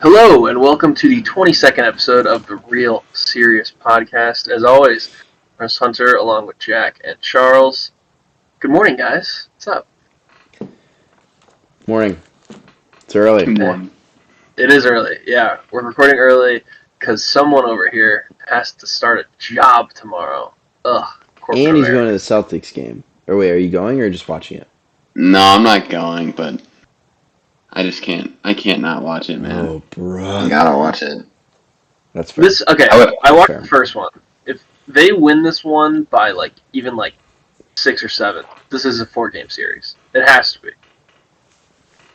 Hello, and welcome to the 22nd episode of the Real Serious Podcast. As always, Chris Hunter along with Jack and Charles. Good morning, guys. What's up? Morning. It's early. Good morning. It is early. Yeah, we're recording early because someone over here has to start a job tomorrow. Ugh. Corporate And he's America. going to the Celtics game. Or wait, are you going or just watching it? No, I'm not going, but I just can't. I can't not watch it, man. Oh, I bro. gotta watch it. That's fair. I watched Fair. the first one. If they win this one by even 6 or 7, this is a 4-game series. It has to be.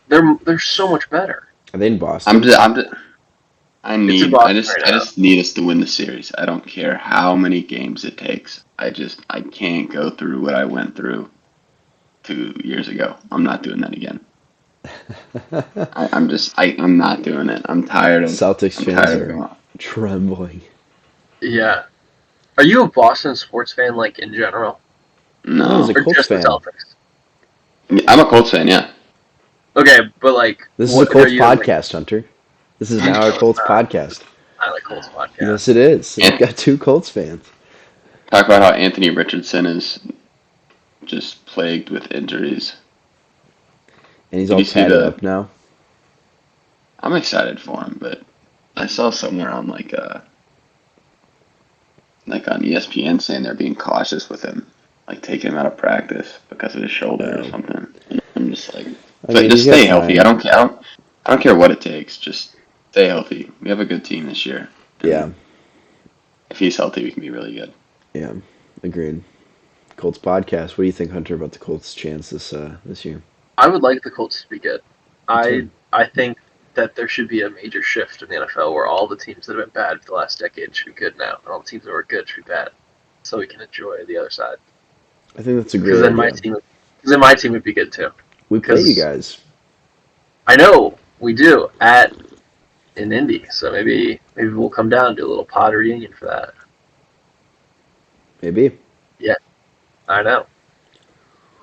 They're so much better. Are they in Boston? I in Boston right now. just need us to win the series. I don't care how many games it takes. I can't go through what I went through 2 years ago. I'm not doing that again. I'm not doing it. I'm tired of. Celtics I'm fans tired of are going. trembling. Yeah. Are you a Boston sports fan, in general? No, he's No, a Or Colts just the fan. Celtics? I'm a Colts fan. Yeah. Okay, but This is a what are Colts you, podcast, Hunter. This is now a Colts podcast. I like Colts podcast. Yes, it is. We've got 2 Colts fans. Talk about how Anthony Richardson is just plagued with injuries. And he's Did all you see tatted the- up now. I'm excited for him, but I saw somewhere on on ESPN saying they're being cautious with him, like taking him out of practice because of his shoulder or No. something. And I'm just like, I mean, just he's got stay healthy. time. I don't care. I don't care what it takes. Just stay healthy. We have a good team this year. And Yeah. If he's healthy, we can be really good. Yeah. Agreed. Colts podcast. What do you think, Hunter, about the Colts' chance this year? I would like the Colts to be good. too. I think that there should be a major shift in the NFL where all the teams that have been bad for the last decade should be good now, and all the teams that were good should be bad, so we can enjoy the other side. I think that's a Because great then idea. my team would be good too. We play you 'cause- guys. I know we do in Indy, so maybe we'll come down and do a little pod reunion for that. Maybe. I know.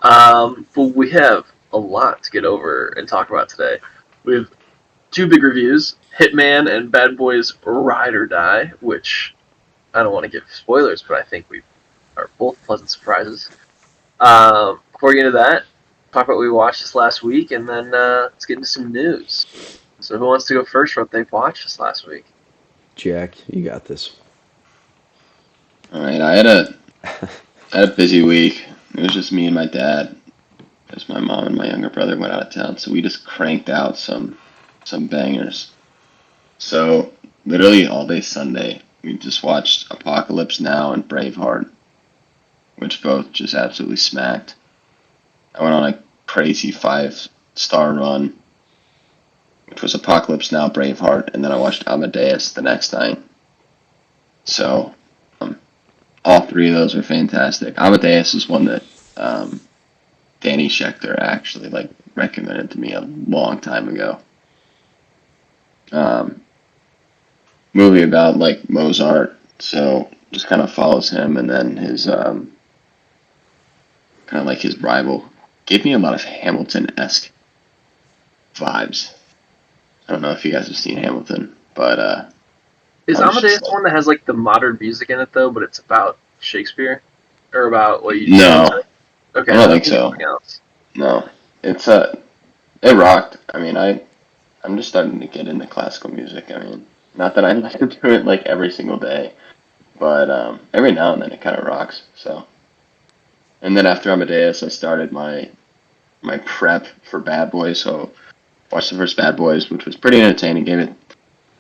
But we have a lot to get over and talk about today. We have 2 big reviews: Hitman and Bad Boys Ride or Die, which I don't want to give spoilers, but I think we are both pleasant surprises. Before we get into that, talk about what we watched this last week, and then let's get into some news. So who wants to go first for what they've watched this last week? Jack, you got this. All right, I had a busy week. It was just me and my dad, because my mom and my younger brother went out of town. So we just cranked out some bangers. So literally all day Sunday, we just watched Apocalypse Now and Braveheart, which both just absolutely smacked. I went on a crazy 5-star run, which was Apocalypse Now, Braveheart, and then I watched Amadeus the next night. So all 3 of those are fantastic. Amadeus is one that Danny Schechter actually recommended to me a long time ago. Movie about Mozart, so just kind of follows him, and then his kind of his rival. Gave me a lot of Hamilton-esque vibes. I don't know if you guys have seen Hamilton, but Is I was Amadeus just the one that has the modern music in it though, but it's about Shakespeare, or about what you? No. Okay, I don't think so. something else. no, it's it rocked. I mean, I'm just starting to get into classical music. I mean, not that I like to do it every single day, but every now and then it kind of rocks. So, and then after Amadeus, I started my prep for Bad Boys. So, watched the first Bad Boys, which was pretty entertaining. Gave it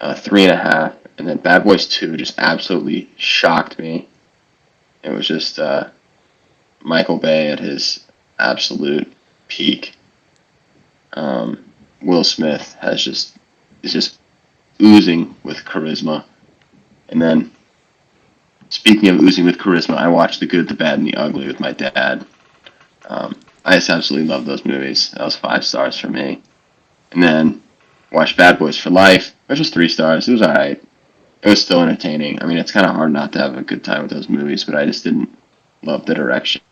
3.5, and then Bad Boys 2 just absolutely shocked me. It was just Michael Bay at his absolute peak. Will Smith is just oozing with charisma. And then, speaking of oozing with charisma, I watched The Good, the Bad, and the Ugly with my dad. I just absolutely love those movies. That was 5 stars for me. And then watched Bad Boys for Life, which was 3 stars. It was alright. It was still entertaining. I mean, it's kind of hard not to have a good time with those movies, but I just didn't love the direction.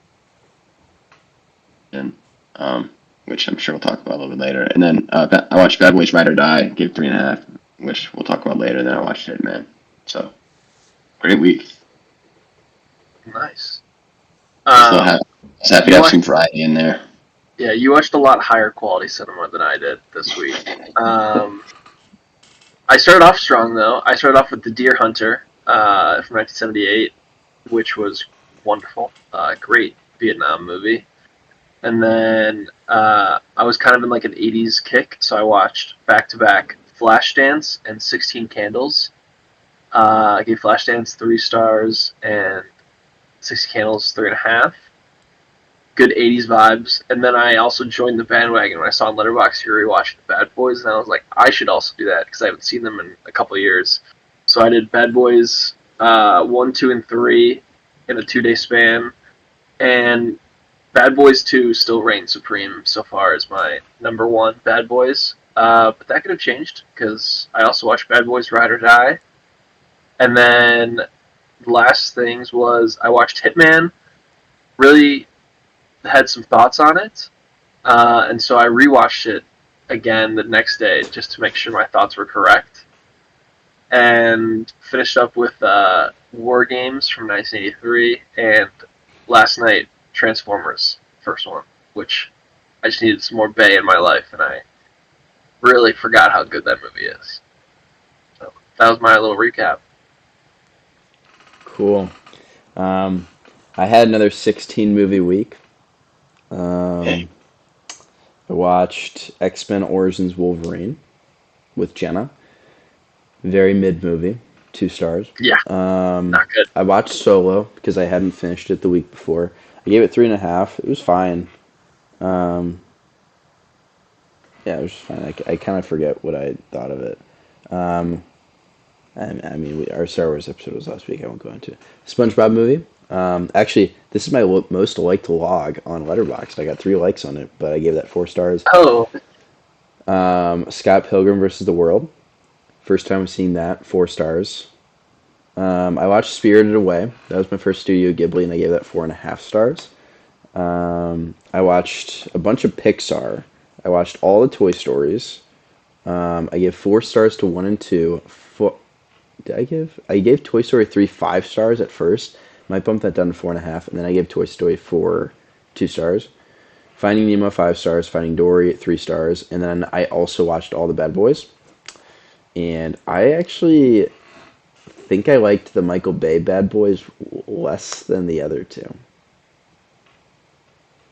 Which I'm sure we'll talk about a little bit later. And then I watched Bad Boys Ride or Die, gave 3.5. which we'll talk about later. Then I watched Hitman. So great week. Nice. So happy to you have watched- some variety in there. Yeah, you watched a lot higher quality cinema than I did this week. I started off strong though. I started off with The Deer Hunter from 1978, which was wonderful. Great Vietnam movie. And then I was kind of in like an 80s kick, so I watched back to back Flashdance and 16 Candles. I gave Flashdance 3 stars and 60 Candles 3.5. Good 80s vibes. And then I also joined the bandwagon when I saw on Letterboxd you were rewatching the Bad Boys, and I was like, I should also do that because I haven't seen them in a couple of years. So I did Bad Boys 1, 2, and 3 in a 2-day span, and Bad Boys 2 still reigns supreme so far as my number one Bad Boys. But that could have changed because I also watched Bad Boys Ride or Die. And then the last things was I watched Hitman. Really had some thoughts on it. And so I rewatched it again the next day just to make sure my thoughts were correct. And finished up with War Games from 1983 and last night Transformers, first one, which I just needed some more Bay in my life, and I really forgot how good that movie is. So that was my little recap. Cool. I had another 16 movie week. I watched X-Men Origins Wolverine with Jenna. Very mid movie, 2 stars. Yeah, not good. I watched Solo because I hadn't finished it the week before. I gave it 3.5. It was fine. Yeah, it was fine. I kind of forget what I thought of it. I mean, our Star Wars episode was last week. I won't go into it. SpongeBob movie. Actually, this is my most liked log on Letterboxd. I got 3 likes on it, but I gave that 4 stars. Oh, Scott Pilgrim versus the World. First time seeing that, 4 stars. I watched Spirited Away. That was my first Studio Ghibli, and I gave that 4.5 stars. I watched a bunch of Pixar. I watched all the Toy Stories. I gave 4 stars to 1 and 2. I gave Toy Story 3 5 stars at first. Might bump that down to 4.5, and then I gave Toy Story 4 2 stars. Finding Nemo 5 stars. Finding Dory 3 stars, and then I also watched all the Bad Boys. And I actually think I liked the Michael Bay Bad Boys less than the other 2.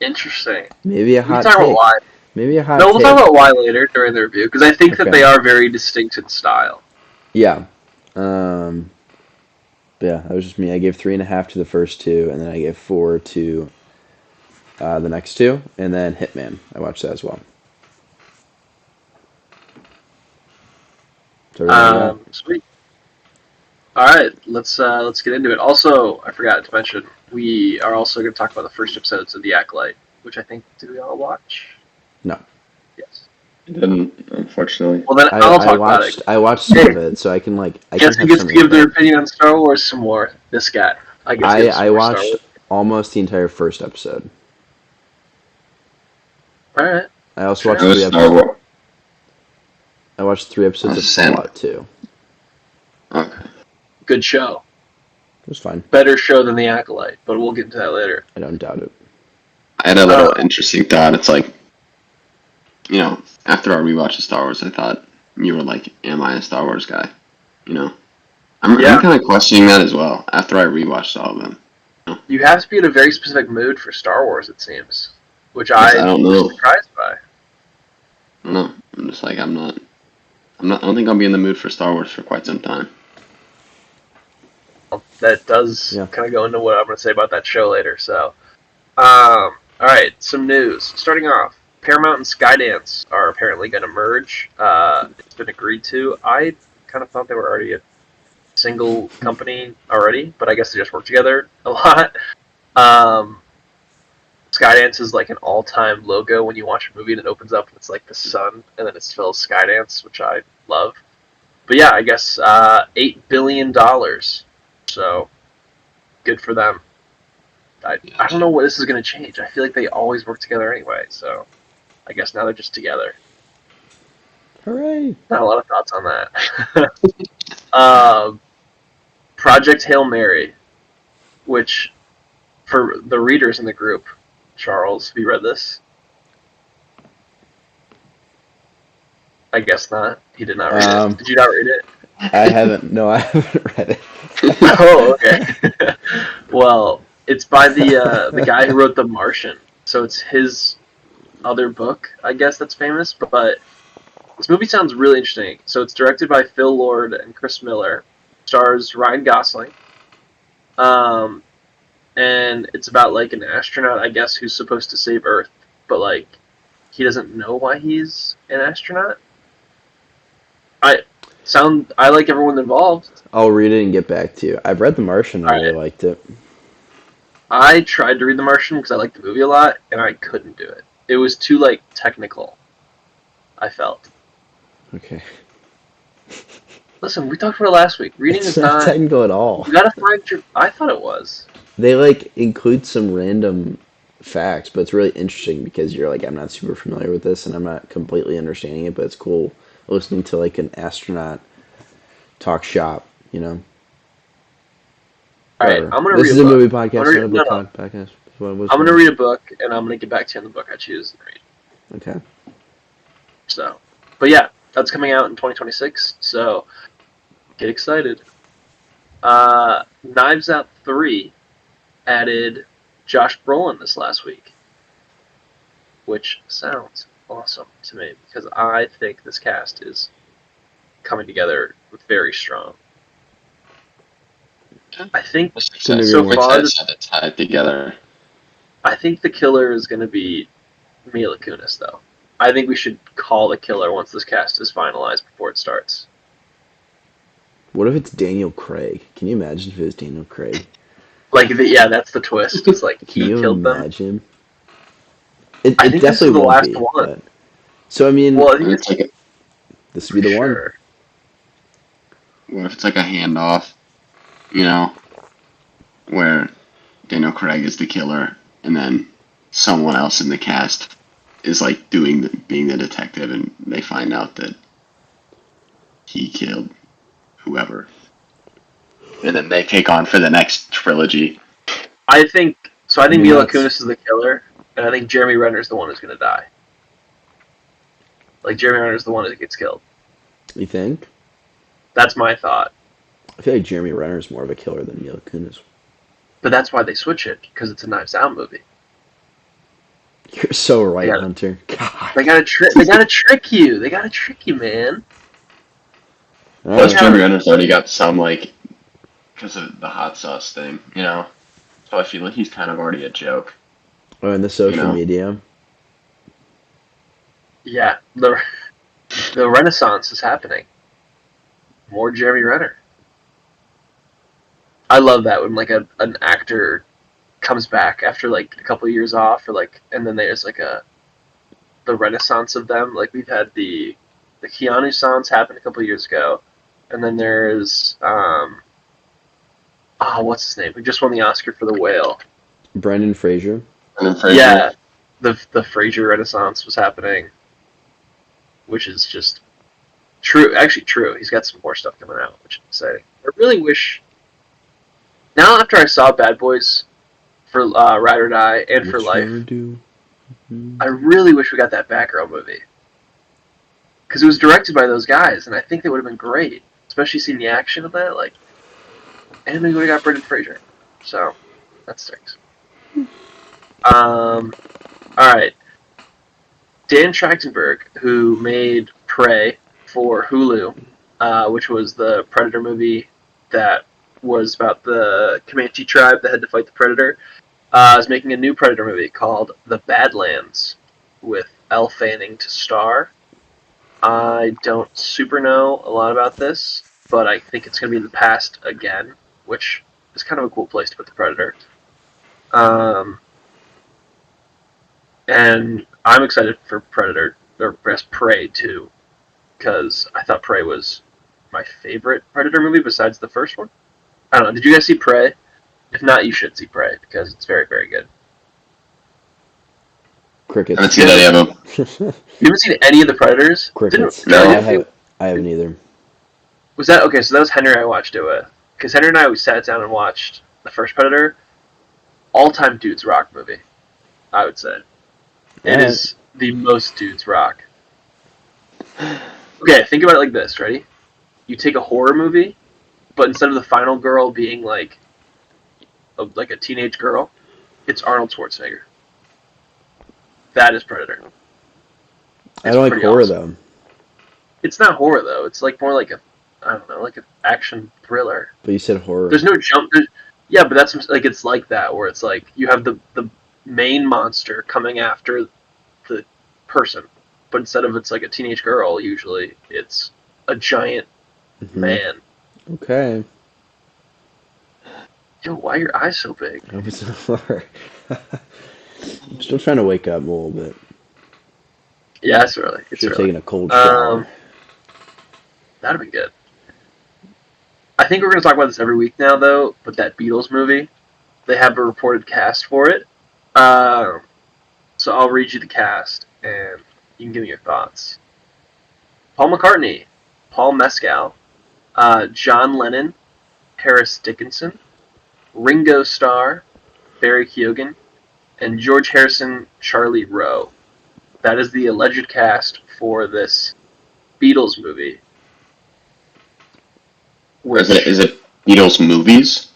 interesting. Maybe a We can hot talk about take. why. Maybe a hot No, we'll take. talk about why later during the review because I think that Okay. they are very distinct in style. Yeah. But yeah, that was just me. I gave 3.5 to the first 2, and then I gave 4 to the next 2, and then Hitman. I watched that as well. So Sweet. All right, let's get into it. Also, I forgot to mention we are also going to talk about the first episodes of The Acolyte, which I think did we all watch? No. Yes. I didn't, unfortunately. Well, then I'll talk about it. I watched some of it, so I can Guess who have gets some to give their input. opinion on Star Wars some more? This guy. I guess. I watched almost the entire first episode. All right. I also watched It was 3 Star episodes. Wars. I watched 3 episodes of Sam. Fallout 2. Okay. Good show. It was fine. Better show than The Acolyte, but we'll get into that later. I don't doubt it. I had a little interesting thought. It's like, after I rewatched Star Wars, I thought you were like, am I a Star Wars guy? I'm kind of questioning that as well after I rewatched all of them. You have to be in a very specific mood for Star Wars, it seems, which Yes, I I don't was know. surprised by. I don't know. I'm just like, I'm not, I don't think I'll be in the mood for Star Wars for quite some time. That does Yeah. kind of go into what I'm going to say about that show later. So, all right, some news. Starting off, Paramount and Skydance are apparently going to merge. It's been agreed to. I kind of thought they were already a single company already, but I guess they just work together a lot. Skydance is like an all-time logo when you watch a movie and it opens up and it's like the sun and then it spells Skydance, which I love. But yeah, I guess $8 billion. So good for them. I don't know what this is going to change. I feel like they always work together anyway. So I guess now they're just together. Hooray! Not a lot of thoughts on that. Project Hail Mary, which for the readers in the group, Charles, have you read this? I guess not. He did not read it. Did you not read it? I haven't. No, I haven't read it. Oh, okay. Well, it's by the guy who wrote The Martian, so it's his other book, I guess, that's famous. But this movie sounds really interesting. So it's directed by Phil Lord and Chris Miller, stars Ryan Gosling, um, and it's about like an astronaut, I guess, who's supposed to save Earth, but like he doesn't know why he's an astronaut. I like everyone involved. I'll read it and get back to you. I've read The Martian. I All really right. liked it. I tried to read The Martian because I liked the movie a lot, and I couldn't do it. It was too like technical. I felt. Okay. Listen, we talked about it last week. Reading It's is not not. technical at all. You gotta find your. I thought it was. They like include some random facts, but it's really interesting because you're like, I'm not super familiar with this and I'm not completely understanding it, but it's cool listening to like an astronaut talk shop, you know. All right, Whatever. I'm gonna This read is a a book. movie I'm podcast, gonna not a read, no, book no. podcast. What's I'm gonna wrong? read a book, and I'm gonna get back to you on the book I choose and read. Okay. So, but yeah, that's coming out in 2026. So get excited. Knives Out 3 added Josh Brolin this last week, which sounds awesome to me because I think this cast is coming together very strong. I think The Couldn't success agree so of more. which far, has had it tied together. I think the killer is going to be Mila Kunis, though. I think we should call the killer once this cast is finalized before it starts. What if it's Daniel Craig? Can you imagine if it was Daniel Craig? Like, yeah, that's the twist. It's like Can he you killed them. imagine? It I it think this is definitely the won't last be, one. but so I mean, Well, I think And it's it's like, this would for be the one. sure. what if it's like a handoff, you know, where Daniel Craig is the killer, and then someone else in the cast is like being the detective, and they find out that he killed whoever, and then they take on for the next trilogy. I think so. I I think mean, Mila that's Kunis is the killer, and I think Jeremy Renner is the one who's going to die. Like Jeremy Renner is the one who gets killed. you think? That's my thought. I feel like Jeremy Renner is more of a killer than Mila Kunis. But that's why they switch it because it's a Knives Out movie. You're so right, Yeah. Hunter. God. They gotta trick. They gotta trick you. They gotta trick you, man. Plus, Alright. Jeremy Renner's already got some like because of the hot sauce thing, you know. So I feel like he's kind of already a joke. Oh, and the social know. media. Yeah, the Renaissance is happening. More Jeremy Renner. I love that when like an actor comes back after like a couple of years off, or like, and then there's like the Renaissance of them. Like we've had the Keanu Sans happen a couple of years ago, and then there's what's his name? Who just won the Oscar for The Whale? Brendan Fraser. And then Fraser, Yeah, the Fraser Renaissance was happening, which is just true. Actually, true. He's got some more stuff coming out, which is exciting. I really wish. Now, after I saw Bad Boys for Ride or Die and for Which Life, never do. I really wish we got that Batgirl movie because it was directed by those guys, and I think they would have been great, especially seeing the action of that. Like, and we would have got Brendan Fraser, so that stinks. All right. Dan Trachtenberg, who made Prey for Hulu, which was the Predator movie that was about the Comanche tribe that had to fight the Predator, is making a new Predator movie called The Badlands with Elle Fanning to star. I don't super know a lot about this, but I think it's going to be in the past again, which is kind of a cool place to put the Predator. And I'm excited for Predator, or Prey too, because I thought Prey was my favorite Predator movie besides the first one. I don't know. Did you guys see Prey? If not, you should see Prey because it's very, very good. Crickets. haven't seen any of them. You haven't seen any of the Predators? Crickets. No. I haven't either. Was that okay? So that was Henry I watched it with, because Henry and I we sat down and watched the first Predator. All-time dudes rock movie, I would say. It is the most dudes rock. Okay, think about it like this. Ready? You take a horror movie, but instead of the final girl being like a teenage girl, it's Arnold Schwarzenegger. That is Predator. I don't like pretty horror awesome. though. It's not horror though. It's like more like I don't know, like an action thriller. But you said horror. There's no jump. Yeah, but that's like it's like that where it's like you have the main monster coming after the person, but instead of it's like a teenage girl, usually it's a giant man. Okay. Yo, why are your eyes so big? I was horror. I'm still trying to wake up a little bit. Yeah, it's early. It's Should have early. taken a cold shower. That'd be good. I think we're going to talk about this every week now, though. But that Beatles movie, they have a reported cast for it. So I'll read you the cast, and you can give me your thoughts. Paul McCartney, Paul Mescal, John Lennon, Harris Dickinson, Ringo Starr, Barry Keoghan, and George Harrison, Charlie Rowe. That is the alleged cast for this Beatles movie. Is it Beatles movies?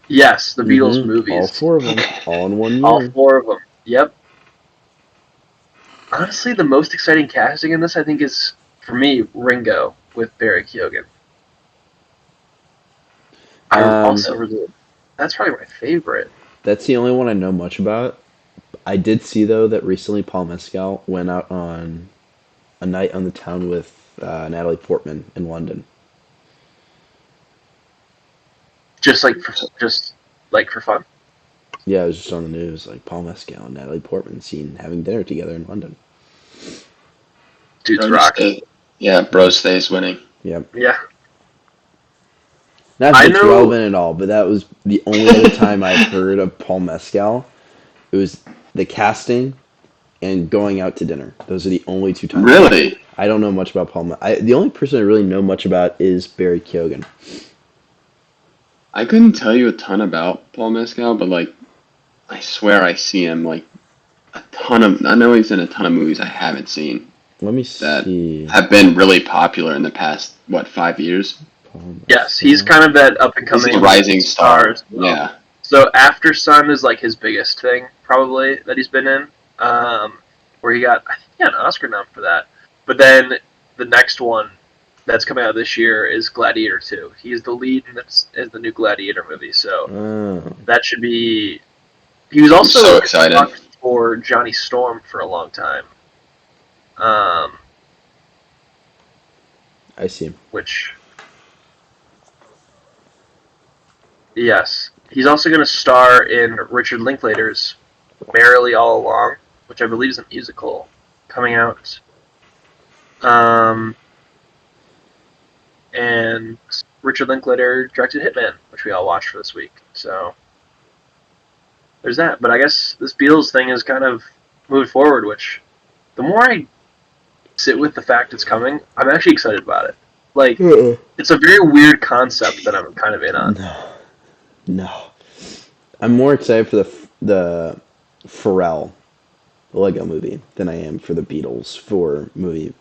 Yes, the Beatles movies. All 4 of them. All in 1 year. All 4 of them. Yep. Honestly, the most exciting casting in this, I think, is, for me, Ringo with Barry Keoghan. That's probably my favorite. That's the only one I know much about. I did see, though, that recently Paul Mescal went out on a night on the town with Natalie Portman in London. Just for fun. Yeah, it was just on the news, like Paul Mescal and Natalie Portman seen having dinner together in London. Dude's rock. Bro stays winning. Yep. Yeah. Not that it's relevant at all, but that was the only other time I've heard of Paul Mescal. It was the casting and going out to dinner. Those are the only 2 times. Really? I don't know much about Paul. The only person I really know much about is Barry Keoghan. I couldn't tell you a ton about Paul Mescal, but like, I swear I see him like a ton of. I know he's in a ton of movies I haven't seen. Let me that see. Have been really popular in the past 5 years? Yes, he's kind of that up and coming rising star. Well. Yeah. So After Sun is like his biggest thing, probably that he's been in, where I think he got an Oscar nom for that. But then the next one that's coming out this year is Gladiator 2. He is the lead in the new Gladiator movie, so that should be. He was also so excited for Johnny Storm for a long time. I see him. Which. Yes. He's also going to star in Richard Linklater's Merrily All Along, which I believe is a musical coming out. And Richard Linklater directed Hitman, which we all watched for this week. So there's that. But I guess this Beatles thing is kind of moved forward, which the more I sit with the fact it's coming, I'm actually excited about it. Like, it's a very weird concept that I'm kind of in on. No. I'm more excited for the Pharrell Lego movie than I am for the Beatles movie.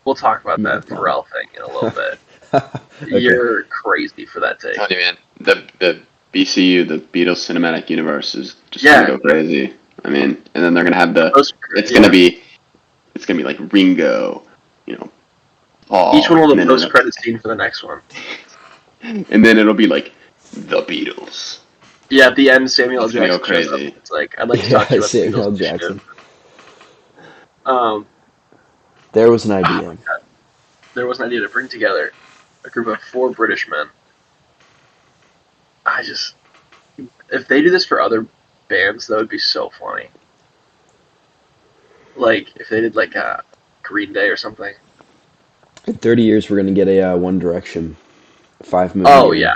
We'll talk about that Pharrell thing in a little bit. Okay. You're crazy for that take. I'm telling you, man, the BCU, the Beatles Cinematic Universe, is just gonna go crazy. I mean, and then they're gonna have it's gonna be like Ringo, Paul. Each one will have a post-credit scene for the next one. And then it'll be like the Beatles. Yeah, at the end, Samuel L. Jackson. Go crazy. It's like, I'd like to talk to you about Samuel L. Jackson. There was an idea. There was an idea to bring together a group of 4 British men. If they do this for other bands, that would be so funny. Like, if they did like a Green Day or something. In 30 years, we're going to get a One Direction 5 movie. Oh, yeah.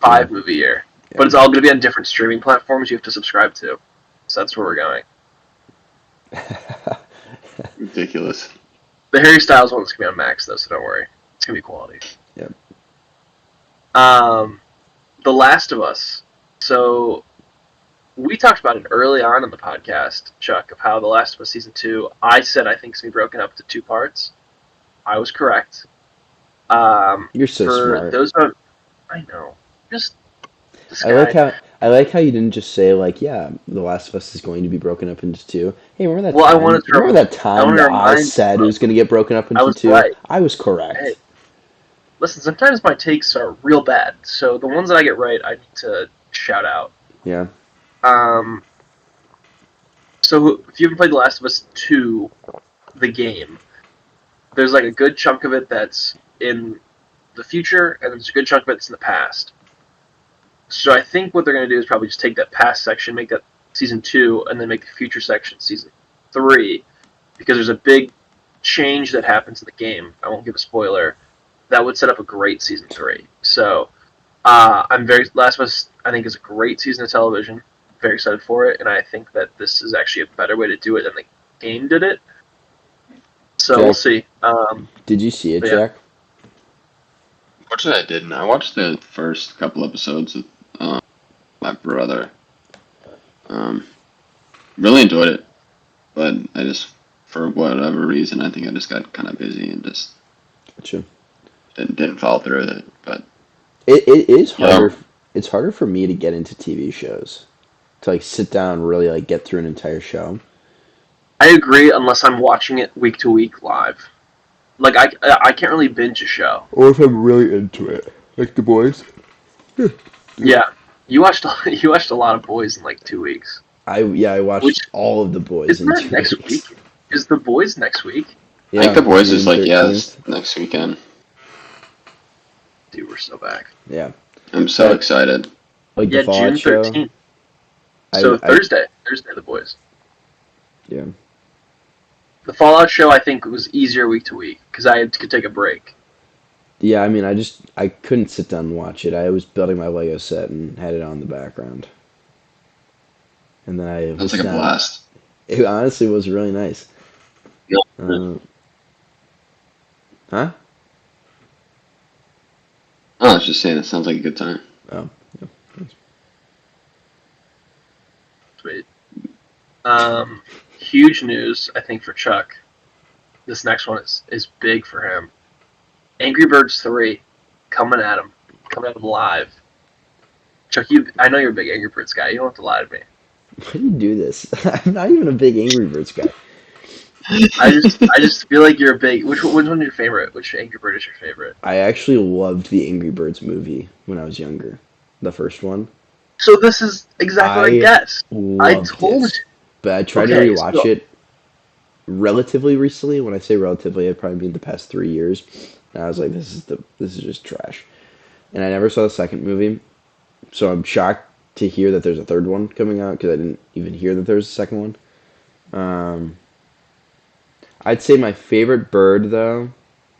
5 movie year. Yeah. But it's all going to be on different streaming platforms you have to subscribe to. So that's where we're going. Ridiculous. The Harry Styles one's gonna be on Max though, so don't worry. It's gonna be quality. Yep. The Last of Us. So we talked about it early on in the podcast, Chuck, of how The Last of Us season 2. I said I think it's gonna be broken up into 2 parts. I was correct. You're so For smart. those who I know, just this I like how you didn't just say like, yeah, The Last of Us is going to be broken up into two. Hey, remember that Well, I time? wanted to Remember that I time want to that I remind said it was going to get broken up I into was two? right. I was Hey, correct. listen, sometimes my takes are real bad, so the ones that I get right, I need to shout out. Yeah. Um, so if you haven't played The Last of Us 2, the game, there's like a good chunk of it that's in the future, and there's a good chunk of it that's in the past. So I think what they're going to do is probably just take that past section, make that season 2, and then make the future section season 3, because there's a big change that happens in the game. I won't give a spoiler. That would set up a great season 3. So I'm very Last of Us. I think is a great season of television. Very excited for it, and I think that this is actually a better way to do it than the game did it. So we'll Jack, see. did you see it, But yeah, Jack? Fortunately, I didn't. I watched the first couple episodes with my brother. Um, really enjoyed it, but I just, for whatever reason, I think I just got kind of busy and just Gotcha. didn't follow through with it. But It is yeah, harder. It's harder for me to get into TV shows to like sit down and really like get through an entire show. I agree. Unless I'm watching it week to week live, like I can't really binge a show. Or if I'm really into it, like the boys. Yeah, you watched a lot of Boys in like 2 weeks. I watched Which all of the boys isn't in that two next weeks. week? Is the Boys next week? I think Yeah, The Boys is June like, yeah, it's 13th. next weekend. Dude, we're so back. Yeah, I'm so that excited. like the Yeah, Fallout June show. 13th. So I Thursday, the Boys. yeah. The Fallout show I think was easier week to week because could take a break. Yeah, I mean, I couldn't sit down and watch it. I was building my Lego set and had it on in the background, and then I That's was like a down. blast. It honestly was really nice. Yeah. Uh, huh? Oh, I was just saying, it sounds like a good time. Oh, yeah. Sweet. Huge news I think for Chuck. This next one is big for him. Angry Birds 3 coming at him live. Chuck, I know you're a big Angry Birds guy. You don't have to lie to me. Why do you do this? I'm not even a big Angry Birds guy. I just feel like you're a big. Which one's your favorite? Which Angry Bird is your favorite? I actually loved the Angry Birds movie when I was younger, the first one. So this is exactly what I I guessed. I loved told it, you. but I tried to Okay, rewatch so it relatively recently. When I say relatively, I'd probably mean the past 3 years. And I was like, this is just trash. And I never saw the second movie, so I'm shocked to hear that there's a third one coming out because I didn't even hear that there's a second one. Um, I'd say my favorite bird though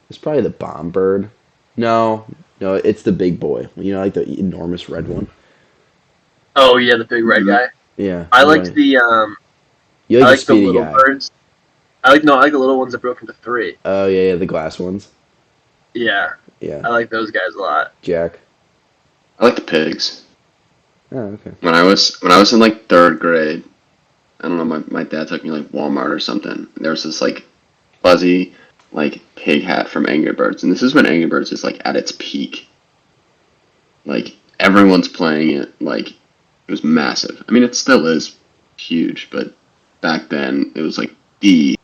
is probably the bomb bird. No, no, it's the big boy. You know, like the enormous red one. oh yeah, the big red Mhm. guy. Yeah, I you liked like the you I like the like the speedy little guy. birds. I like the little ones that broke into 3. Oh yeah, yeah, the glass ones. Yeah, Yeah, I like those guys a lot. Jack. I like the pigs. Oh okay. When I was in like third grade, I don't know, my dad took me like Walmart or something. There was this like fuzzy like pig hat from Angry Birds, and this is when Angry Birds is like at its peak. Like everyone's playing it. Like it was massive. I mean, it still is huge, but back then it was like the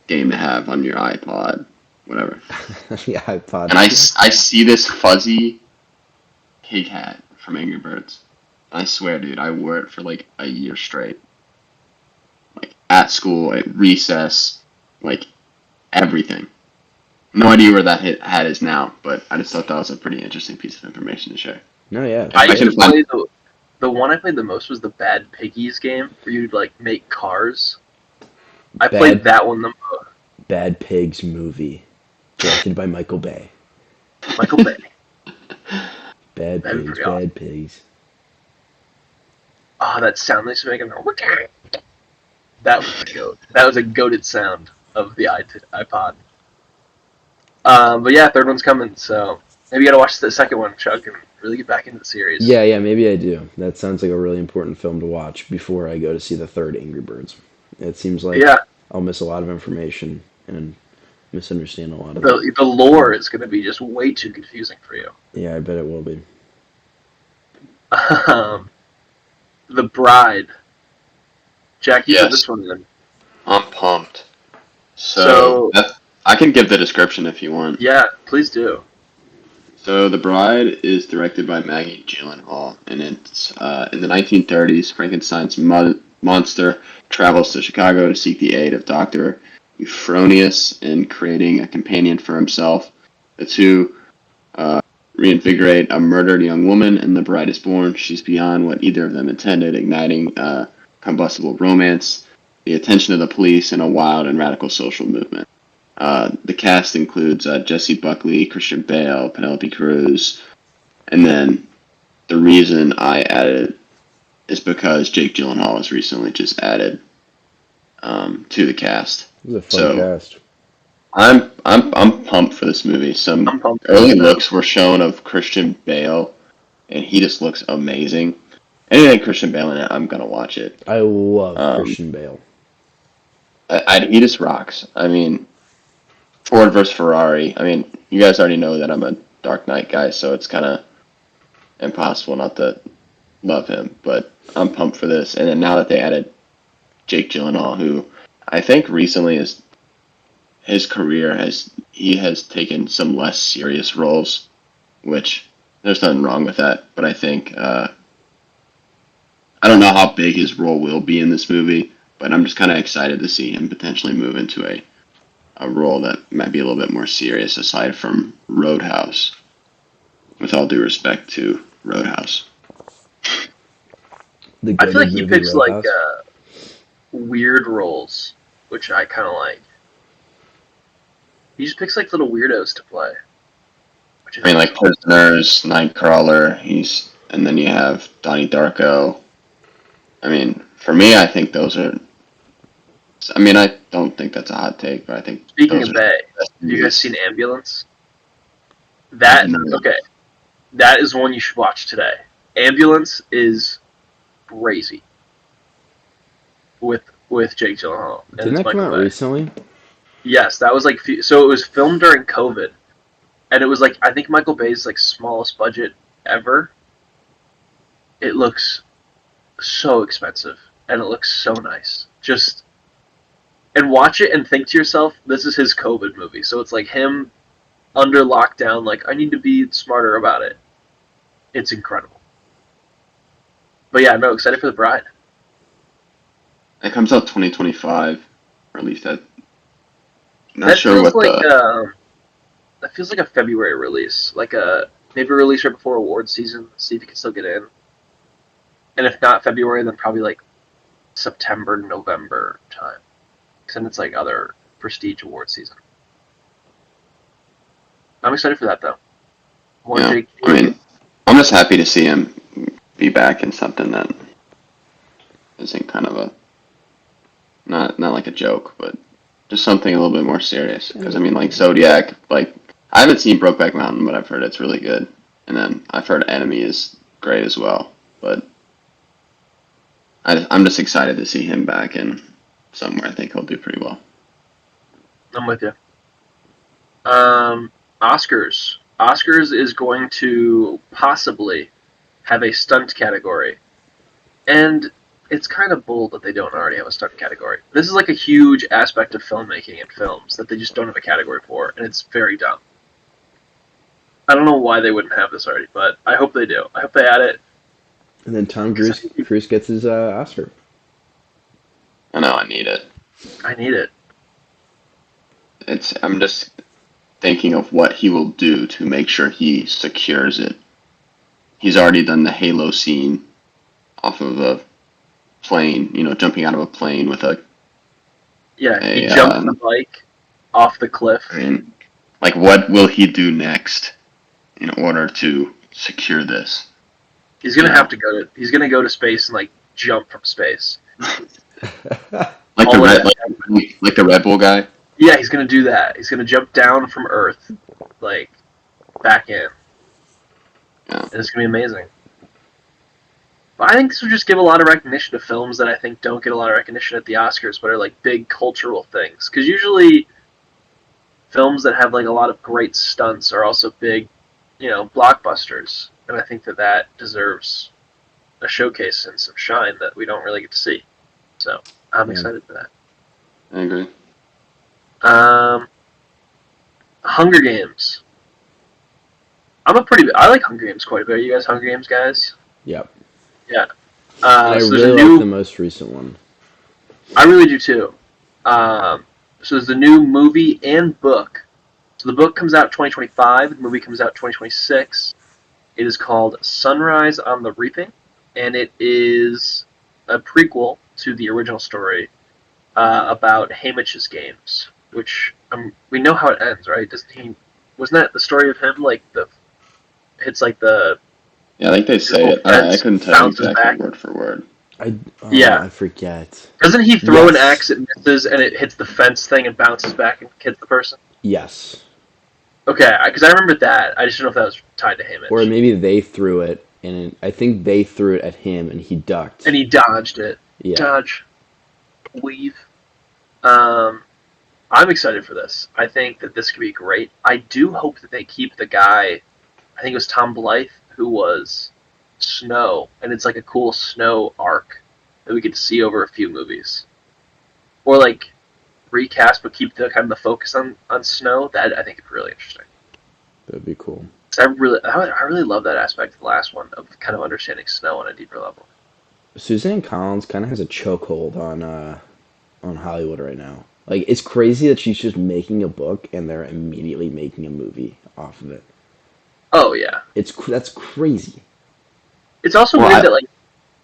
game to have on your iPod, whatever. Yeah, I thought. And I see this fuzzy pig hat from Angry Birds. I swear, dude, I wore it for like a year straight. Like at school, at recess, like everything. No idea where that hat is now, but I just thought that was a pretty interesting piece of information to share. No, yeah, If I I used fair. can to find, play the one I played the most was the Bad Piggies game where you'd like make cars. I played Bad that one the most. Bad Pigs movie, directed by Michael Bay. Michael Bay. Bad That'd be Pigs, pretty awesome. Bad Pigs. Oh, that sound they used to make in there. That was a goat. That was a goated sound of the iPod. But yeah, third one's coming, so maybe you gotta watch the second one, Chuck, and really get back into the series. Yeah, maybe I do. That sounds like a really important film to watch before I go to see the third Angry Birds. It seems like Yeah, I'll miss a lot of information and misunderstand a lot of it. the lore is gonna be just way too confusing for you. Yeah, I bet it will be. Um, the Bride. Jack, you put Yes, this one in. I'm pumped. So So I can give the description if you want. yeah, please do. So The Bride is directed by Maggie Gyllenhaal, and it's in the 1930s. Frankenstein's monster travels to Chicago to seek the aid of Dr. Euphronius in creating a companion for himself. The two reinvigorate a murdered young woman, and the bride is born. She's beyond what either of them intended, igniting a combustible romance, the attention of the police, and a wild and radical social movement. The cast includes Jesse Buckley, Christian Bale, Penelope Cruz, and then the reason I added is because Jake Gyllenhaal was recently just added to the cast. It was a fun So cast. I'm pumped for this movie. Some I'm pumped. early looks were shown of Christian Bale, and he just looks amazing. Anything Christian Bale in it, I'm gonna watch it. I love Um, Christian Bale. he just rocks. I mean, Ford versus Ferrari. I mean, you guys already know that I'm a Dark Knight guy, so it's kind of impossible not to love him. But I'm pumped for this. And then now that they added Jake Gyllenhaal, who I think recently is his career has taken some less serious roles, which there's nothing wrong with that. But I think I don't know how big his role will be in this movie, but I'm just kind of excited to see him potentially move into a role that might be a little bit more serious aside from Roadhouse. With all due respect to Roadhouse. The I feel like goated he movie picks like Roadhouse. weird roles, which I kind of like. He just picks like little weirdos to play. Which I mean, like Prisoners, Nightcrawler, and then you have Donnie Darko. I mean, for me, I think those are. I mean, I don't think that's a hot take, but I think Speaking those of are Bay, the best have you guys movies. seen Ambulance? That No. okay. That is one you should watch today. Ambulance is crazy. With Jake Gyllenhaal and Didn't it's that come Michael out Bay. recently? Yes, that was like so. It was filmed during COVID, and it was like I think Michael Bay's like smallest budget ever. It looks so expensive, and it looks so nice. Just and watch it and think to yourself, this is his COVID movie. So it's like him under lockdown. Like I need to be smarter about it. It's incredible. But yeah, no, excited for The Bride. It comes out 2025, or at least that. Not That sure feels what like the. that feels like a February release, like a maybe a release right before awards season. See if you can still get in, and if not February, then probably like September, November time, because then it's like other prestige award season. I'm excited for that though. More Yeah, Jake. I mean, I'm just happy to see him be back in something that isn't kind of a not like a joke, but just something a little bit more serious. Because I mean, like Zodiac, like I haven't seen Brokeback Mountain, but I've heard it's really good, and then I've heard Enemy is great as well. But I'm just excited to see him back in somewhere. I think he'll do pretty well. I'm with you. Oscars. Oscars is going to possibly have a stunt category, and it's kind of bold that they don't already have a stunt category. This is like a huge aspect of filmmaking and films that they just don't have a category for, and it's very dumb. I don't know why they wouldn't have this already, but I hope they do. I hope they add it. And then Tom Cruise gets his Oscar. I know I need it. I need it. I'm just thinking of what he will do to make sure he secures it. He's already done the Halo scene off of a plane, jumping out of a plane with a. Yeah, he jumped on the bike off the cliff. I mean, like, what will he do next in order to secure this? He's gonna have to go to. He's gonna go to space and like jump from space. Like the all in red, like the Red Bull guy. Yeah, he's gonna do that. He's gonna jump down from Earth, like back in, Yeah. and it's gonna be amazing. But I think this would just give a lot of recognition to films that I think don't get a lot of recognition at the Oscars, but are like big cultural things. Because usually films that have like a lot of great stunts are also big, blockbusters, and I think that that deserves a showcase and some shine that we don't really get to see. So I'm Yeah. excited for that. I agree. Hunger Games. I like Hunger Games quite a bit. Are you guys Hunger Games guys? Yep. Yeah. And I So there's really a like new. the most recent one. I really do too. So there's the new movie and book. So the book comes out 2025. The movie comes out 2026. It is called Sunrise on the Reaping, and it is a prequel to the original story about Haymitch's games, which we know how it ends, right? Doesn't he? Wasn't that the story of him? Like hits like the Yeah, I think they say it. I fence, couldn't tell you bounces exactly back. word for word. Yeah. I forget. Doesn't he throw an Yes. axe, it misses, and it hits the fence thing and bounces back and hits the person? Yes. Okay, because I remember that. I just don't know if that was tied to Haymitch. Or maybe they threw it, and I think they threw it at him, and he ducked. And he dodged it. Yeah. Dodge. Weave. I'm excited for this. I think that this could be great. I do hope that they keep the guy, I think it was Tom Blythe, who was Snow, and it's like a cool Snow arc that we get to see over a few movies. Or like recast, but keep the kind of the focus on Snow. That I think is really interesting. That'd be cool. I really love that aspect of the last one of kind of understanding Snow on a deeper level. Suzanne Collins kind of has a chokehold on Hollywood right now. Like, it's crazy that she's just making a book and they're immediately making a movie off of it. Oh yeah, That's crazy. it's also Well, weird that like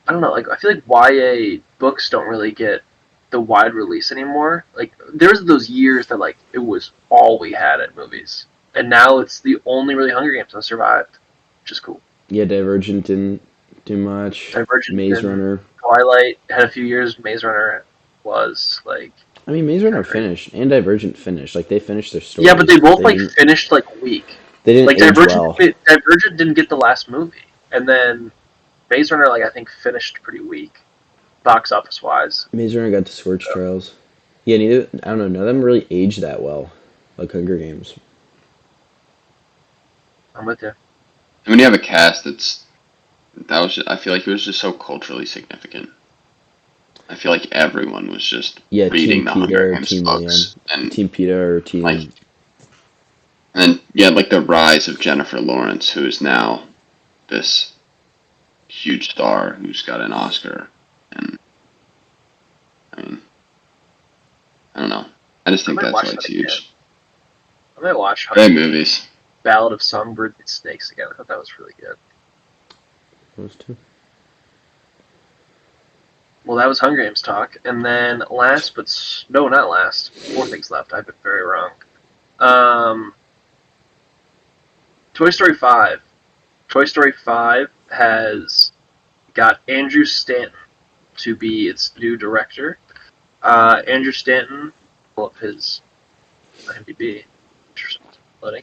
I don't know, like I feel like YA books don't really get the wide release anymore. Like there's those years that like it was all we had at movies, and now it's the only really Hunger Games that survived, which is cool. Yeah, Divergent didn't do much. Divergent Maze and Runner. Twilight had a few years. Maze Runner was like I mean, Maze Runner great. finished and Divergent finished. Like, they finished their stories. Yeah, but they both like didn't, finished like weak. they didn't Like age well. Divergent didn't get the last movie, and then Maze Runner like I think finished pretty weak, box office wise. Maze Runner got to Scorch Trials. Yeah, neither. I don't know. None of them really aged that well, like Hunger Games. I'm with you. and when you have a cast I feel like it was just so culturally significant. I feel like everyone was just Yeah, reading Team the Hunger Peter, Games Team books, and Team Peter, or Team. like, and yeah, like the rise of Jennifer Lawrence, who is now this huge star who's got an Oscar, and I mean, I don't know. I just think might that's watch why it's that again. huge. I might watch Great movies. Ballad of Songbirds and Snakes again. I thought that was really good. Those two. Well, that was Hunger Games talk, and then last, but no, not last. 4 things left. I've been very wrong. Toy Story 5. Toy Story 5 has got Andrew Stanton to be its new director. Andrew Stanton, pull up his IMDb. Loading.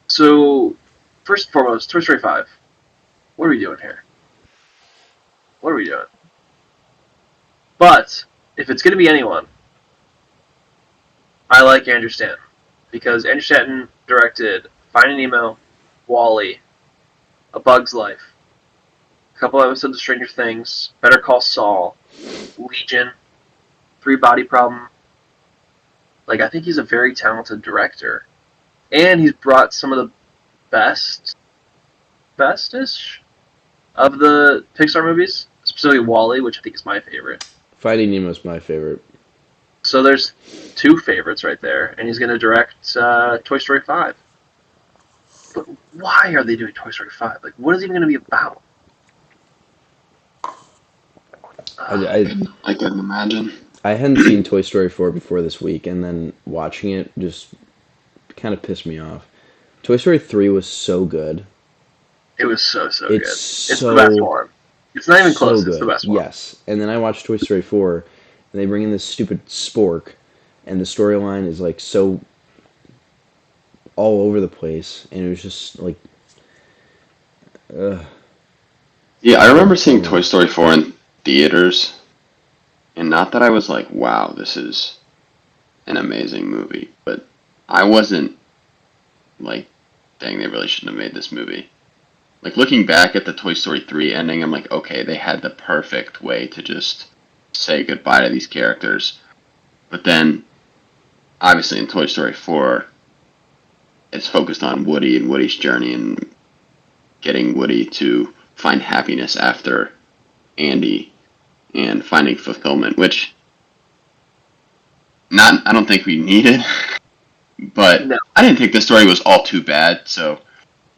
So, first and foremost, Toy Story 5. What are we doing here? What are we doing? But, if it's going to be anyone, I like Andrew Stanton. Because Andrew Stanton directed Finding Nemo, WALL-E, A Bug's Life, a couple episodes of Stranger Things, Better Call Saul, Legion, Three Body Problem. Like, I think he's a very talented director. And he's brought some of the bestest of the Pixar movies, specifically WALL-E, which I think is my favorite. Finding Nemo's my favorite. So there's 2 favorites right there, and he's going to direct Toy Story 5. But why are they doing Toy Story 5? Like, what is it even going to be about? I couldn't imagine. I hadn't seen Toy Story 4 before this week, and then watching it just kind of pissed me off. Toy Story 3 was so good. It was so It's good. so It's the best one. It's not even So close. It's the good. best one. Yes. And then I watched Toy Story 4, and they bring in this stupid spork, and the storyline is like so all over the place, and it was just like, ugh, Yeah, I remember seeing Toy bummer. Story 4 in theaters, and not that I was like, wow, this is an amazing movie, but I wasn't like, dang, they really shouldn't have made this movie. Like, looking back at the Toy Story 3 ending, I'm like, okay, they had the perfect way to just say goodbye to these characters. But then, obviously, in Toy Story 4, it's focused on Woody and Woody's journey and getting Woody to find happiness after Andy and finding fulfillment, which not I don't think we needed, but No, I didn't think the story was all too bad, so